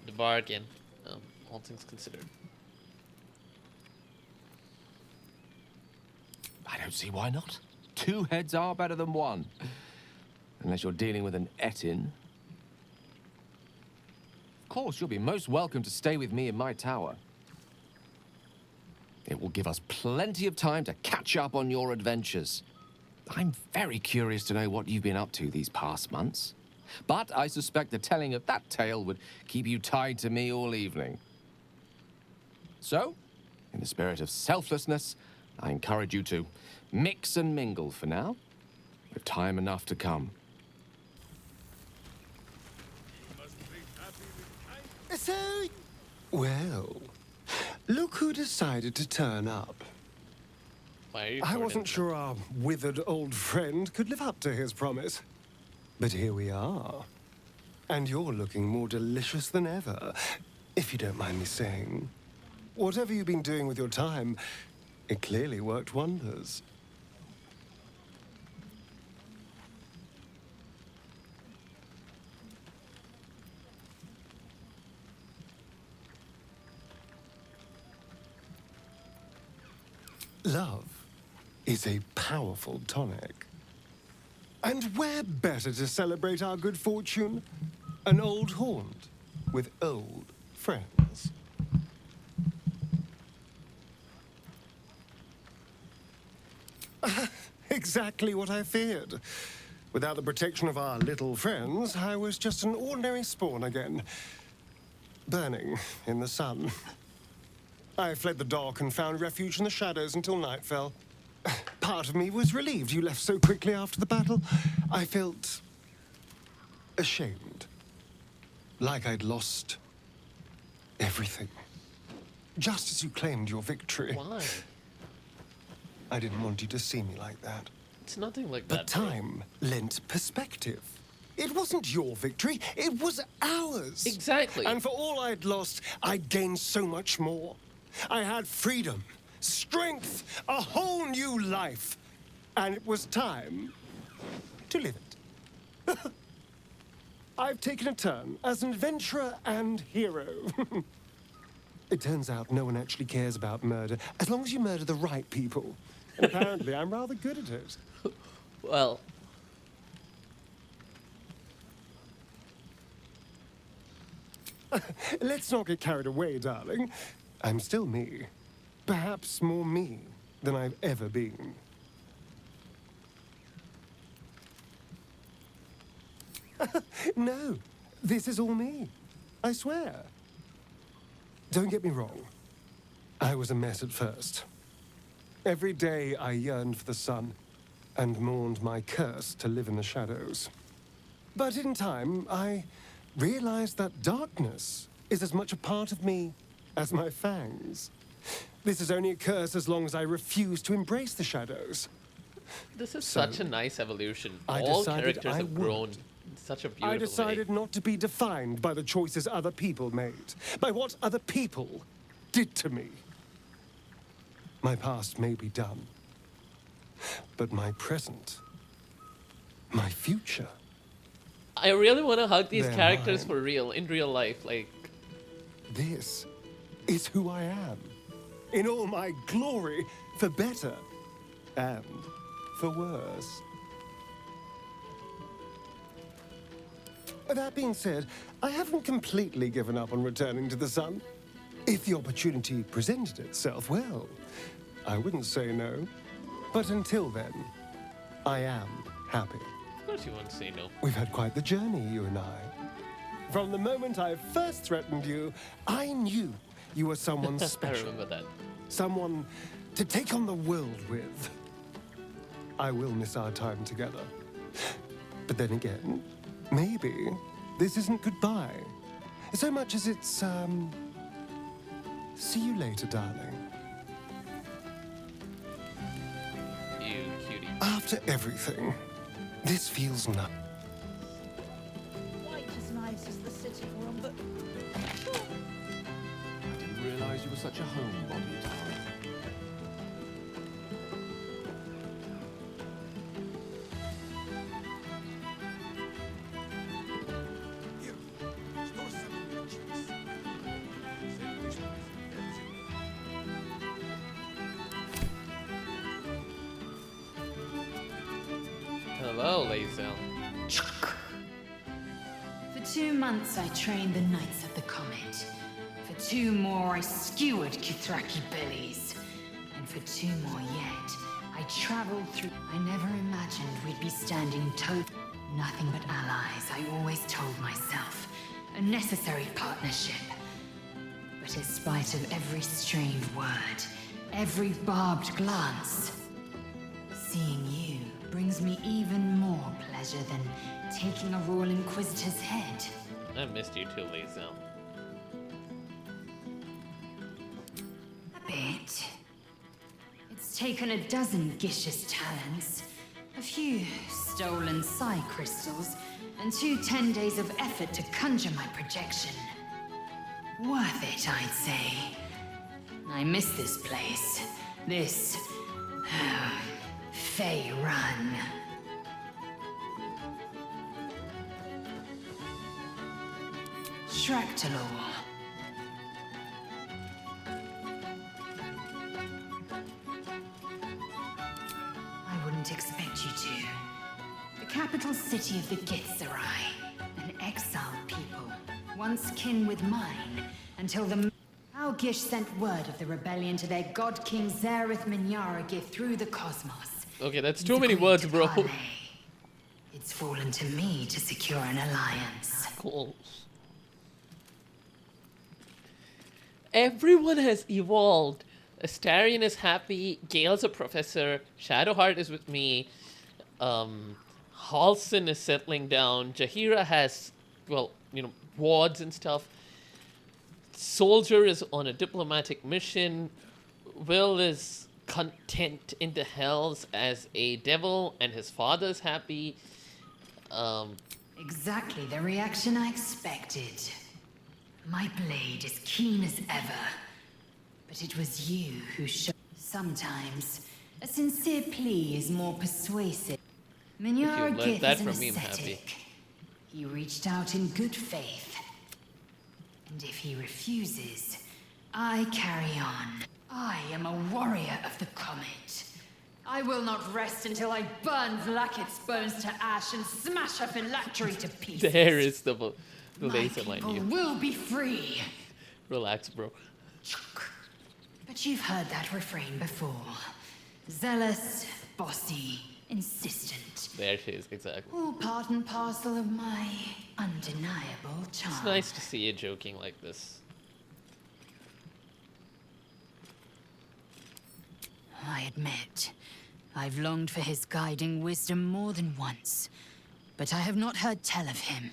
in the bargain, all things considered. I don't see why not. 2 heads are better than 1. Unless you're dealing with an Etin. Of course, you'll be most welcome to stay with me in my tower. It will give us plenty of time to catch up on your adventures. I'm very curious to know what you've been up to these past months. But I suspect the telling of that tale would keep you tied to me all evening. So, in the spirit of selflessness, I encourage you to mix and mingle for now, with time enough to come. So, well, look who decided to turn up. I wasn't sure our withered old friend could live up to his promise. But here we are. And you're looking more delicious than ever, if you don't mind me saying. Whatever you've been doing with your time, it clearly worked wonders. Love is a powerful tonic. And where better to celebrate our good fortune? An old haunt with old friends. Exactly what I feared. Without the protection of our little friends, I was just an ordinary spawn again. Burning in the sun. I fled the dock and found refuge in the shadows until night fell. Part of me was relieved you left so quickly after the battle. I felt ashamed. Like I'd lost everything. Just as you claimed your victory. Why? I didn't want you to see me like that. It's nothing like But that. time lent perspective. It wasn't your victory, it was ours. Exactly. And for all I'd lost, I'd gained so much more. I had freedom, strength, a whole new life. And it was time to live it. I've taken a turn as an adventurer and hero. It turns out no one actually cares about murder, as long as you murder the right people. And apparently I'm rather good at it. Well, let's not get carried away, darling. I'm still me. Perhaps more me than I've ever been. No, this is all me. I swear. Don't get me wrong. I was a mess at first. Every day I yearned for the sun and mourned my curse to live in the shadows. But in time, I realized that darkness is as much a part of me as my fangs. This is only a curse as long as I refuse to embrace the shadows. This is So, such a nice evolution. I All decided characters I have grown would. in such a beautiful I decided way. not to be defined by the choices other people made, by what other people did to me. My past may be done, but my present, my future. I really want to hug these They're characters mine. for real, in real life. Like, This is who I am, in all my glory, for better and for worse. That being said, I haven't completely given up on returning to the sun. If the opportunity presented itself, well, I wouldn't say no. But until then, I am happy. of course you won't say no. We've had quite the journey, you and I. From the moment I first threatened you, I knew you were someone I special. remember that. Someone to take on the world with. I will miss our time together. But then again, maybe this isn't goodbye. So much as it's, see you later, darling. You cutie. After everything, this feels not. Quite as nice as the sitting room, but I didn't realize you were such a homebody, darling. Hello, Lae'zel. For 2 months I trained the Knights of the Comet. For 2 more I skewered Kithraki bellies. And for 2 more yet, I traveled through... I never imagined we'd be standing toe... Nothing but allies, I always told myself. A necessary partnership. But in spite of every strained word, every barbed glance, seeing you brings me even more pleasure than taking a Royal Inquisitor's head. I missed you too, Lae'zel. A bit. It's taken a dozen Gish's talents, a few stolen psi crystals, and 2 10 days of effort to conjure my projection. Worth it, I'd say. I miss this place. This... Faerûn. Shractalor. I wouldn't expect you to. The capital city of the Githzerai, an exiled people, once kin with mine, until the... How Gish sent word of the rebellion to their god king Zareth Minyaragith through the cosmos. Okay, that's too many words, bro. It's fallen to me to secure an alliance. Cool. Everyone has evolved. Astarion is happy. Gale's a professor. Shadowheart is with me. Halsin is settling down. Jaheira has, well, wards and stuff. Soldier is on a diplomatic mission. Will is content in the hells as a devil, and his father's happy. Exactly the reaction I expected. My blade is keen as ever, but it was you who showed. Sometimes a sincere plea is more persuasive. Minyaragith that is an from me, I'm happy. ascetic. He reached out in good faith. And if he refuses, I carry on. I am a warrior of the comet. I will not rest until I burn Vlaakith's bones to ash and smash her phylactery to pieces. There is the My laser line. people You will be free. relax, bro. But you've heard that refrain before. Zealous, bossy, insistent. There she is, exactly. All part and parcel of my undeniable charm. It's nice to see you joking like this. I admit, I've longed for his guiding wisdom more than once, but I have not heard tell of him,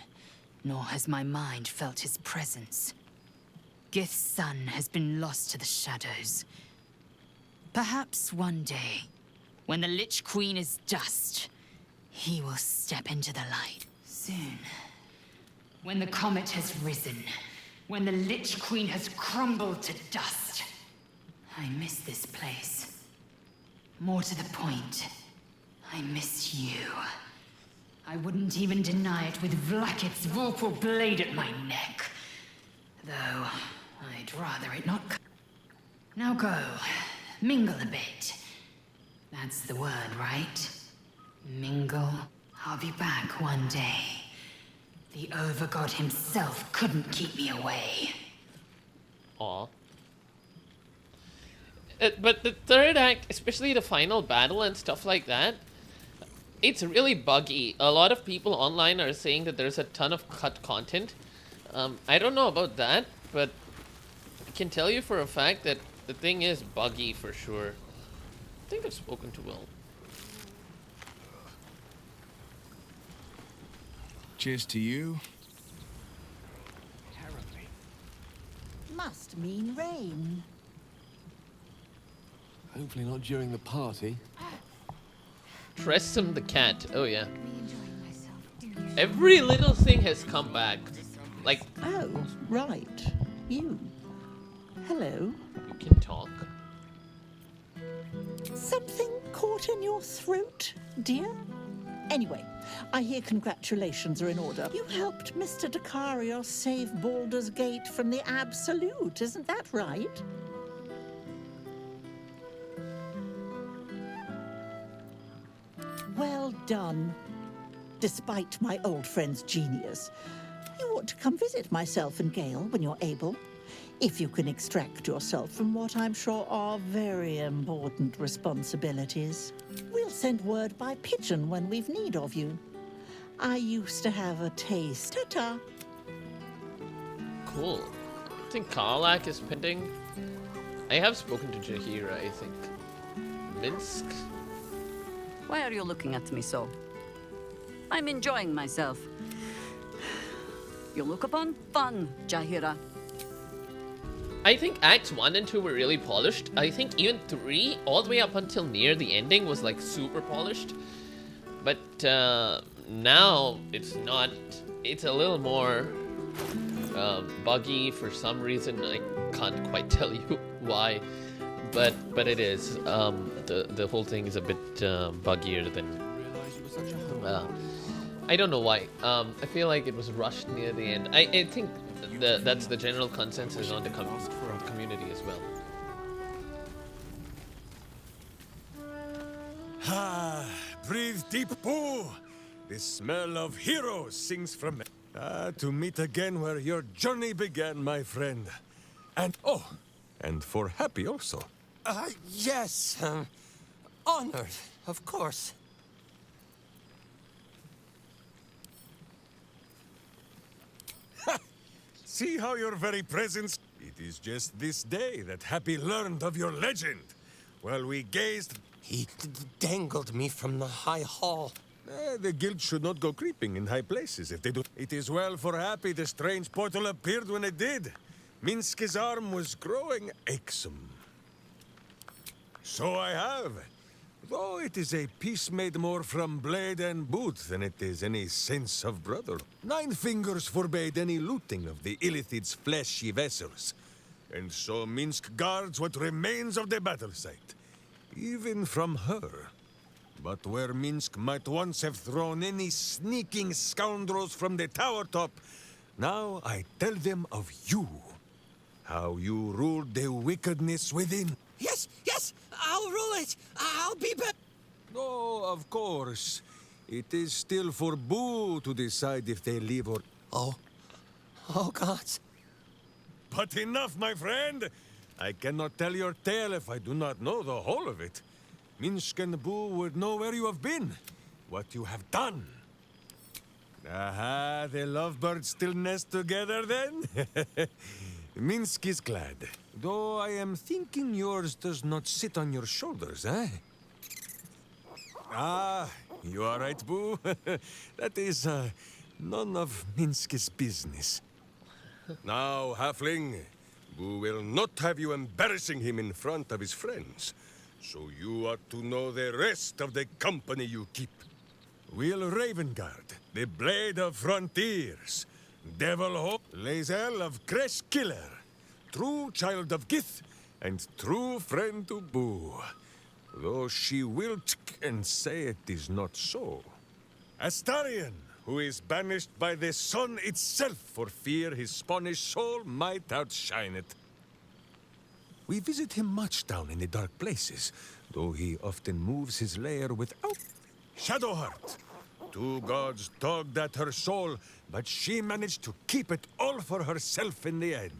nor has my mind felt his presence. Gith's son has been lost to the shadows. Perhaps one day, when the Lich Queen is dust, he will step into the light. Soon. When the comet has risen, when the Lich Queen has crumbled to dust. I miss this place. More to the point, I miss you. I wouldn't even deny it with Vlaakith's vorpal blade at my neck. Though, I'd rather it not. Now go, mingle a bit. That's the word, right? Mingle. I'll be back one day. The Overgod himself couldn't keep me away. Aw. But the third act, especially the final battle and stuff like that, it's really buggy. A lot of people online are saying that there's a ton of cut content. I don't know about that, but I can tell you for a fact that the thing is buggy for sure. I think I've spoken to Will. Cheers to you. Terribly. Must mean rain. Hopefully not during the party. Tressum the cat. Oh yeah. Every little thing has come back. Like. Oh, right. You. Hello. You can talk. Something caught in your throat, dear? Anyway, I hear congratulations are in order. You helped Mr. Dakarios save Baldur's Gate from the Absolute, isn't that right? Well done. Despite my old friend's genius. You ought to come visit myself and Gale when you're able. If you can extract yourself from what I'm sure are very important responsibilities. We'll send word by pigeon when we've need of you. I used to have a taste. Ta-ta. Cool. I think Karlak is pending. I have spoken to Jaheira, I think. Minsk? Why are you looking at me so? I'm enjoying myself. You look upon fun, Jaheira. I think Acts 1 and 2 were really polished. I think even 3, all the way up until near the ending, was like super polished. But now it's not. It's a little more buggy for some reason. I can't quite tell you why, but it is. The whole thing is a bit buggier than. I don't know why. I feel like it was rushed near the end. I think that's the general consensus on the community as well. Ah, breathe deep, Pooh. The smell of heroes sings from me. To meet again where your journey began, my friend. And and for Happy also. Yes. Honored, of course. See how your very presence... It is just this day that Happy learned of your legend. While we gazed... He dangled me from the high hall. The guild should not go creeping in high places if they do. It is well for Happy the strange portal appeared when it did. Minsk's arm was growing achsome. So I have. Though it is a piece made more from blade and boot than it is any sense of brother. 9 fingers forbade any looting of the Illithid's fleshy vessels. And so Minsk guards what remains of the battle site. Even from her. But where Minsk might once have thrown any sneaking scoundrels from the tower top, now I tell them of you. How you ruled the wickedness within. Yes, I'll rule it. I'll be back. Oh, of course. It is still for Boo to decide if they leave or... Oh, gods. But enough, my friend. I cannot tell your tale if I do not know the whole of it. Minsk and Boo would know where you have been, what you have done. Aha, the lovebirds still nest together then? Minsk is glad, though I am thinking yours does not sit on your shoulders, eh? Ah, you are right, Boo. That is none of Minsk's business. Now, Halfling, Boo will not have you embarrassing him in front of his friends. So you ought to know the rest of the company you keep. Will Ravengard, the Blade of Frontiers, Devil Hope, Lae'zel of Kresh Killer, true child of Gith, and true friend to Boo. Though she will and say it is not so. Astarion, who is banished by the sun itself for fear his Spanish soul might outshine it. We visit him much down in the dark places, though he often moves his lair without... Shadowheart, 2 gods dogged at her soul, but she managed to keep it all for herself in the end.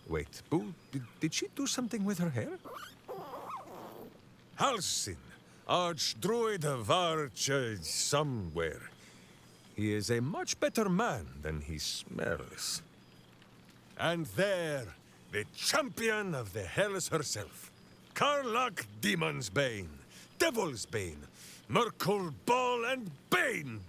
Wait, Boo, did she do something with her hair? Halsin, Archdruid of Arch... somewhere. He is a much better man than he smells. And there, the champion of the Hells herself. Karlach Demon's Bane, Devil's Bane, Merkul Ball and Bane.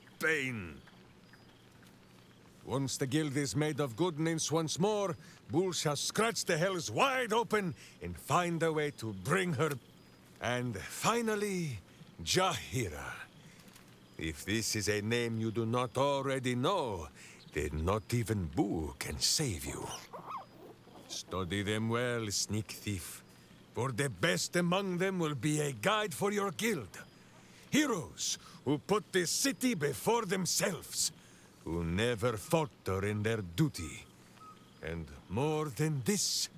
Once the guild is made of good nymphs once more, Bull shall scratch the Hells wide open and find a way to bring her... And finally, Jaheira. If this is a name you do not already know, then not even Boo can save you. Study them well, sneak thief, for the best among them will be a guide for your guild. Heroes who put the city before themselves, who never falter in their duty. And more than this,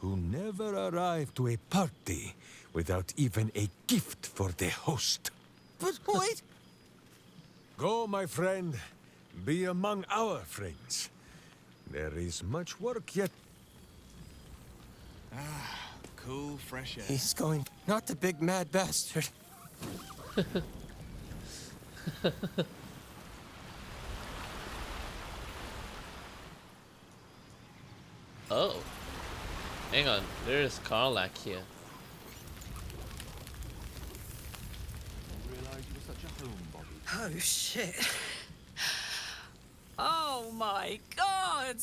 who never arrive to a party without even a gift for the host. But wait! Go, my friend. Be among our friends. There is much work yet. Ah, cool, fresh air. He's going, not the big mad bastard. Oh. Hang on, there's Karlach here. Oh, shit. Oh, my God.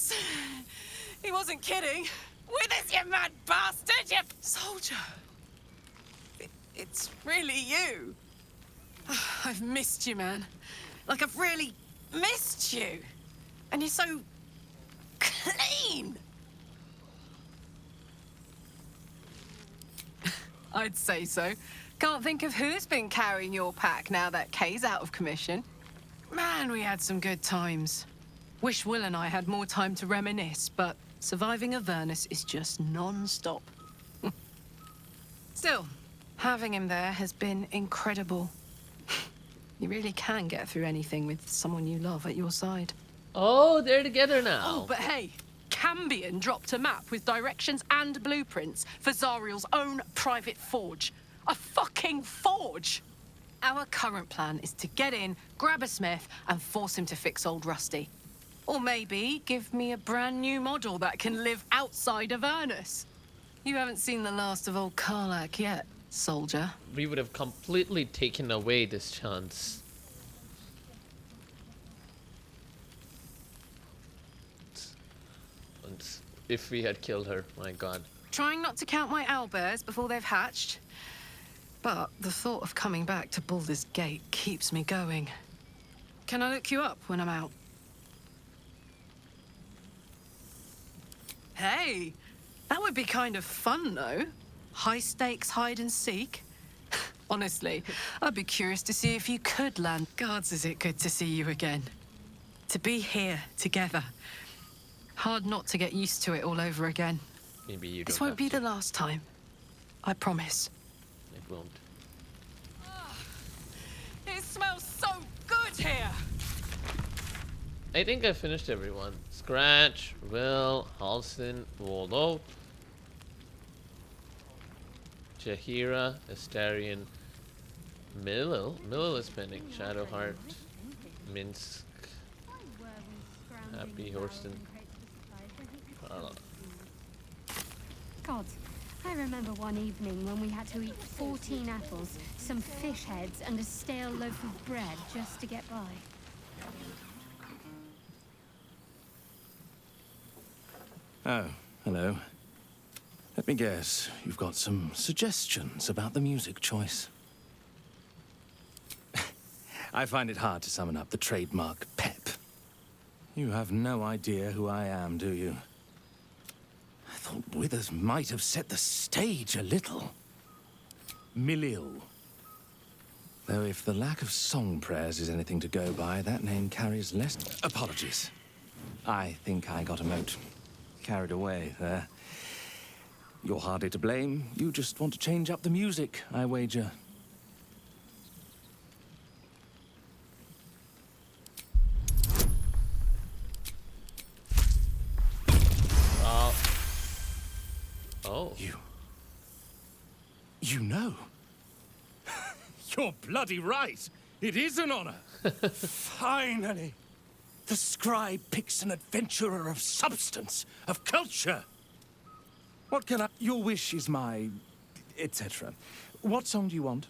He wasn't kidding. With us, you mad bastard, you... Soldier. It's really you. I've missed you, man. Like, I've really missed you. And you're so... clean. I'd say so. Can't think of who's been carrying your pack now that Kay's out of commission. Man, we had some good times. Wish Will and I had more time to reminisce, but surviving Avernus is just non-stop. Still, having him there has been incredible. You really can get through anything with someone you love at your side. Oh, they're together now. Oh, but hey, Cambion dropped a map with directions and blueprints for Zariel's own private forge. A fucking forge! Our current plan is to get in, grab a smith, and force him to fix old Rusty. Or maybe give me a brand new model that can live outside of Avernus. You haven't seen the last of old Karlach yet, soldier. We would have completely taken away this chance. And if we had killed her, my god. Trying not to count my owlbears before they've hatched. But the thought of coming back to Baldur's Gate keeps me going. Can I look you up when I'm out? Hey, that would be kind of fun, though. High-stakes hide and seek. Honestly, I'd be curious to see if you could land. Gods, is it good to see you again. To be here, together. Hard not to get used to it all over again. Maybe you don't. This won't be the last time. I promise. It won't. It smells so good here! I think I finished everyone. Scratch, Will, Halsin, Waldo, Jaheira, Astarion, Millil is pending, Shadowheart, Minsk, Happy Horston. God, I remember one evening when we had to eat 14 apples, some fish heads, and a stale loaf of bread just to get by. Oh, hello. Let me guess, you've got some suggestions about the music choice. I find it hard to summon up the trademark pep. You have no idea who I am, do you? I thought Withers might have set the stage a little. Milil. Though if the lack of song prayers is anything to go by, that name carries less... Apologies. I think I got a mote. Carried away there. You're hardly to blame. You just want to change up the music, I wager. Oh. You know. You're bloody right. It is an honor. Finally. The scribe picks an adventurer of substance, of culture. What can I... Your wish is my... etc. What song do you want?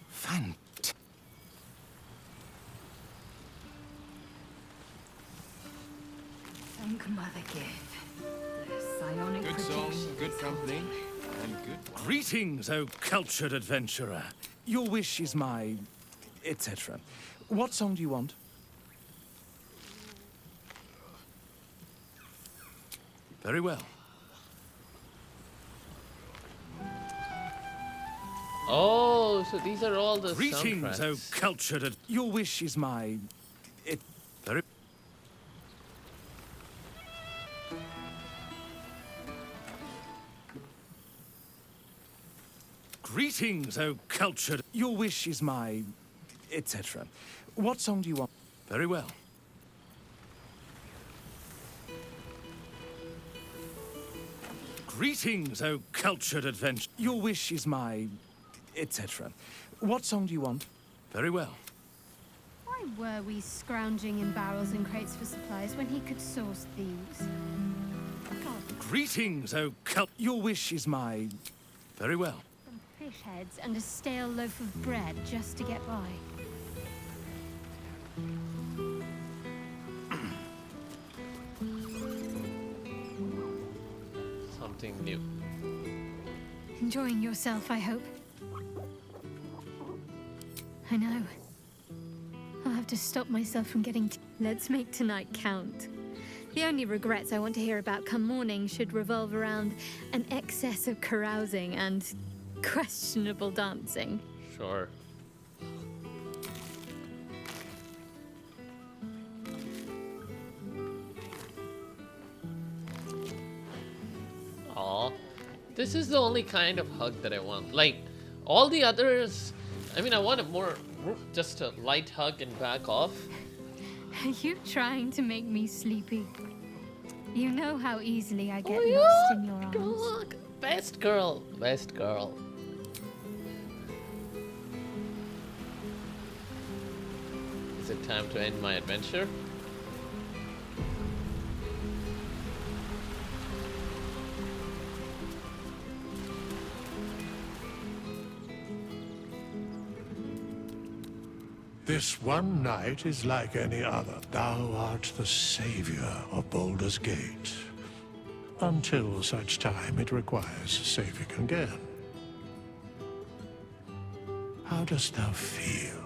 Fantastic. Thank Mother Give. The psionic Good song, protection good is company, and good... Greetings, O cultured adventurer. Your wish is my... etc. What song do you want? Very well. Oh, so these are all the Greetings, O soundtracks. cultured... Your wish is my... Very... Greetings, O cultured... Your wish is my... etc. What song do you want? Very well. Greetings, O cultured adventure. Your wish is my... etc. What song do you want? Very well. Why were we scrounging in barrels and crates for supplies when he could source these? God, Greetings, O Your wish is my... Very well. some fish heads and a stale loaf of bread just to get by. Something new. Enjoying yourself, I hope. I know. I'll have to stop myself from getting... Let's make tonight count. The only regrets I want to hear about come morning should revolve around an excess of carousing and questionable dancing. Sure. Aw. This is the only kind of hug that I want. Like, all the others... I mean, I want a more... just a light hug and back off. Are you trying to make me sleepy? You know how easily I get Oh, yeah. lost in your arms. Look, best girl. Best girl. Is it time to end my adventure? This one night is like any other. Thou art the savior of Baldur's Gate. Until such time it requires saving again. How dost thou feel?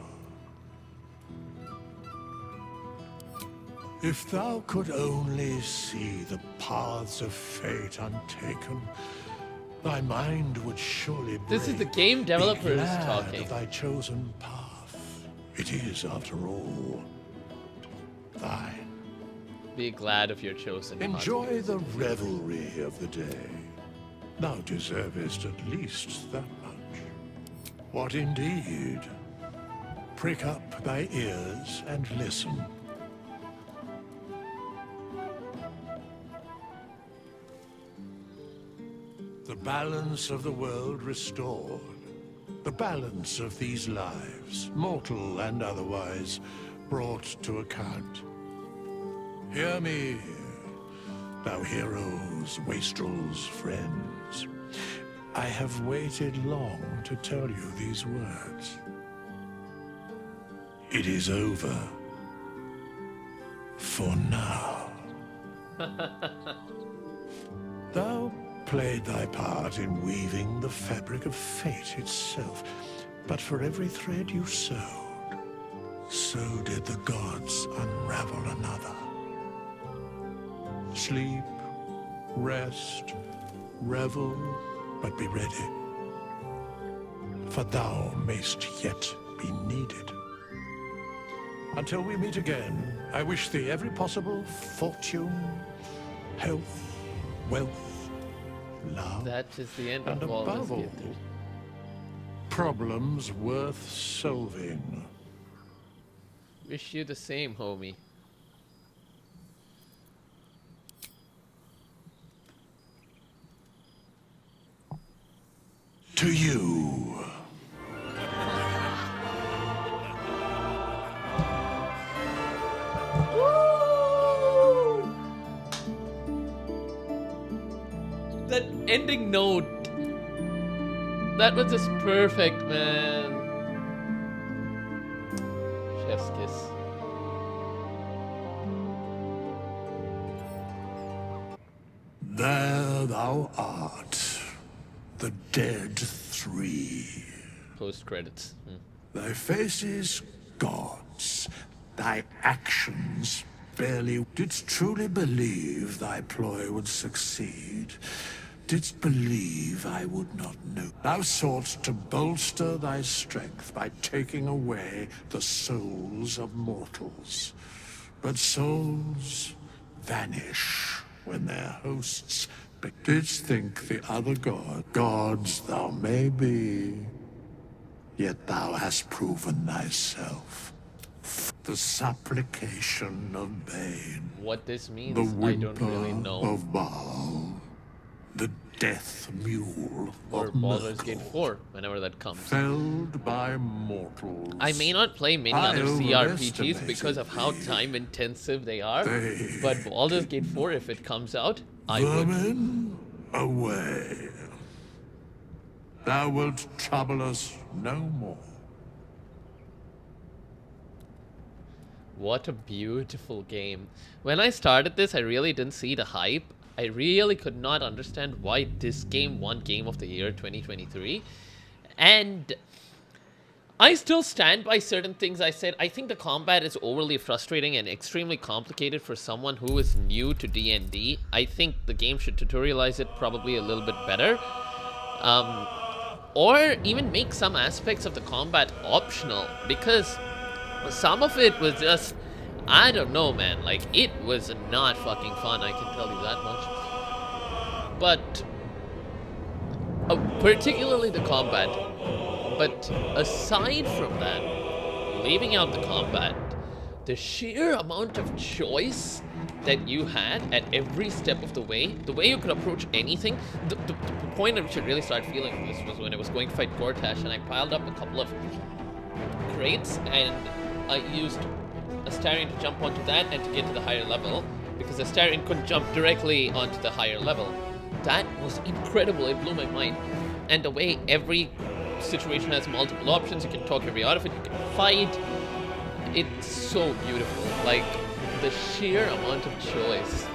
If thou could only see the paths of fate untaken, thy mind would surely break. This is the game developers Be glad talking. of thy chosen path. It is, after all, thine. Be glad of your chosen path. Enjoy the revelry of the day. Thou deservest at least that much. What indeed? Prick up thy ears and listen. The balance of the world restored. The balance of these lives, mortal and otherwise, brought to account. Hear me, thou heroes, wastrels, friends. I have waited long to tell you these words. It is over. For now. Thou played thy part in weaving the fabric of fate itself, but for every thread you sewed, so did the gods unravel another. Sleep, rest, revel, but be ready, for thou mayst yet be needed. Until we meet again, I wish thee every possible fortune, health, wealth, love, That is the end and of all above all, this. problems worth solving. Wish you the same, homie. To you. That ending note. That was just perfect, man. Chef's kiss. There thou art, the dead three. Post credits. Thy faces, gods, thy actions barely. Didst truly believe thy ploy would succeed? Didst believe I would not know? Thou soughtst to bolster thy strength by taking away the souls of mortals. But souls vanish when their hosts didst think the other gods thou may be, yet thou hast proven thyself. The supplication of Bane. What this means, The I don't whimper really know. of Baal. The death mule Or of Baldur's Myrtle. Gate 4, whenever that comes. Felled by mortals. I may not play many I other CRPGs overestimated because of how thee. time intensive they are, They- but Baldur's Gate 4, if it comes out, I would. Vermin, away. Thou wilt trouble us no more. What a beautiful game. When I started this, I really didn't see the hype. I really could not understand why this game won Game of the Year 2023. And I still stand by certain things I said. I think the combat is overly frustrating and extremely complicated for someone who is new to D&D. I think the game should tutorialize it probably a little bit better. Or even make some aspects of the combat optional, because some of it was just, I don't know, man. Like, it was not fucking fun, I can tell you that much. But particularly the combat. But aside from that, leaving out the combat, the sheer amount of choice that you had at every step of the way you could approach anything. The point at which I really started feeling this was when I was going to fight Gortash, and I piled up a couple of crates, and I used Astarion to jump onto that and to get to the higher level, because Astarion couldn't jump directly onto the higher level. That was incredible, it blew my mind. And the way every situation has multiple options, you can talk your way out of it, you can fight. It's so beautiful. Like, the sheer amount of choice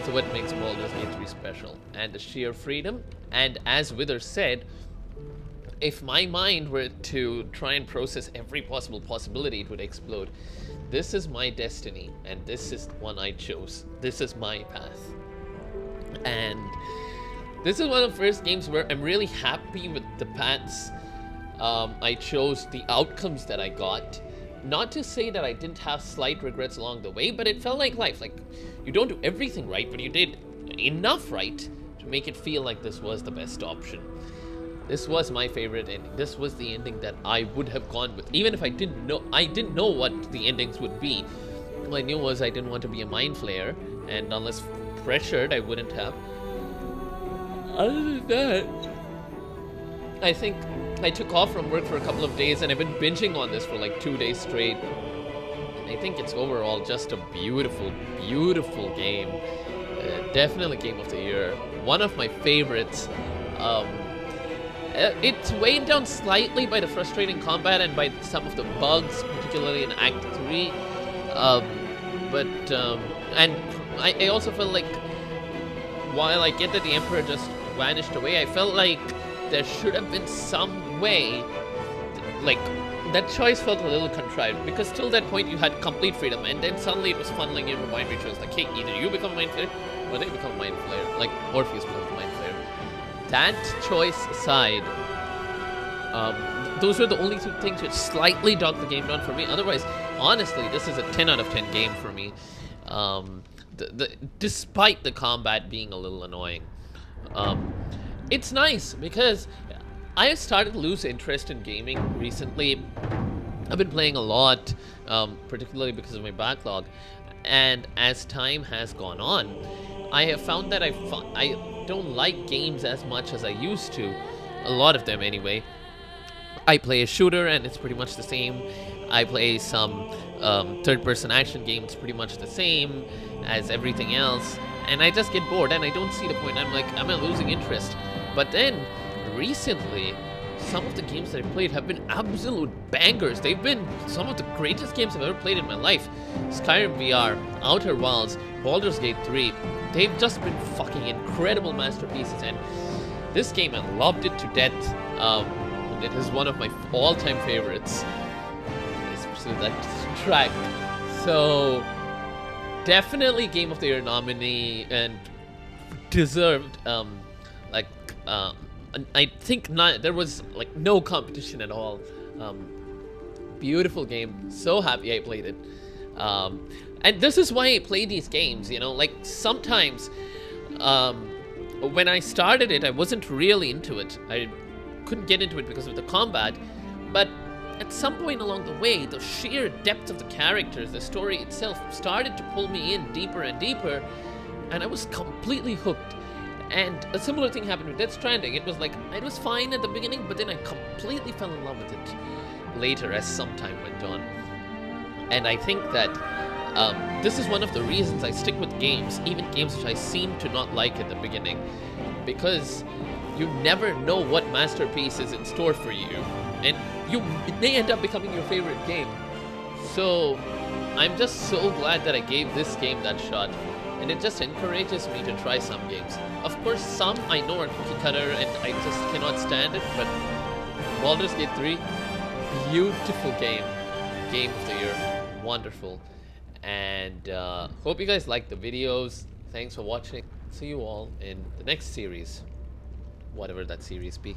is what makes Baldur's Gate to be special. And the sheer freedom. And as Wither said, if my mind were to try and process every possible possibility, it would explode. This is my destiny, and this is the one I chose. This is my path. And this is one of the first games where I'm really happy with the paths I chose, the outcomes that I got. Not to say that I didn't have slight regrets along the way, but it felt like life. Like, you don't do everything right, but you did enough right to make it feel like this was the best option. This was my favorite ending. This was the ending that I would have gone with, even if I didn't know what the endings would be. All I knew was I didn't want to be a mind flayer, and unless pressured, I wouldn't have. Other than that, I think I took off from work for a couple of days, and I've been binging on this for like 2 days straight. I think it's overall just a beautiful, beautiful game. Definitely game of the year. One of my favorites. It's weighed down slightly by the frustrating combat and by some of the bugs, particularly in Act 3. And I also felt like, while I get that the Emperor just vanished away, I felt like there should have been some way, like, that choice felt a little contrived, because till that point you had complete freedom, and then suddenly it was funneling into mind rituals, like, hey, either you become a mind flayer, or they become a mind flayer, like Orpheus becomes a mind flayer. That choice aside, those were the only two things which slightly dogged the game down for me. Otherwise, honestly, this is a 10 out of 10 game for me. Despite the combat being a little annoying. It's nice because I started to lose interest in gaming recently. I've been playing a lot, particularly because of my backlog, and as time has gone on, I have found that I don't like games as much as I used to. A lot of them anyway. I play a shooter and it's pretty much the same. I play some third-person action game, it's pretty much the same as everything else, and I just get bored and I don't see the point. I'm like, I'm losing interest. But then recently, some of the games that I played have been absolute bangers. They've been some of the greatest games I've ever played in my life. Skyrim VR, Outer Wilds, Baldur's Gate 3, they've just been fucking incredible masterpieces, and this game, I loved it to death. It is one of my all-time favorites, especially that track. So, definitely Game of the Year nominee and deserved. I think there was like no competition at all. Beautiful game. So happy I played it. And this is why I play these games. You know, like sometimes when I started it, I wasn't really into it. I couldn't get into it because of the combat, but at some point along the way, the sheer depth of the characters, the story itself started to pull me in deeper and deeper, and I was completely hooked. And a similar thing happened with Death Stranding. It was like, it was fine at the beginning, but then I completely fell in love with it later as some time went on. And I think that this is one of the reasons I stick with games, even games which I seem to not like at the beginning, because you never know what masterpiece is in store for you, and it may end up becoming your favorite game. So I'm just so glad that I gave this game that shot, and it just encourages me to try some games. Of course, some I know are cookie cutter and I just cannot stand it, but Baldur's Gate 3, beautiful game of the year, wonderful. And hope you guys liked the videos. Thanks for watching. See you all in the next series, whatever that series be.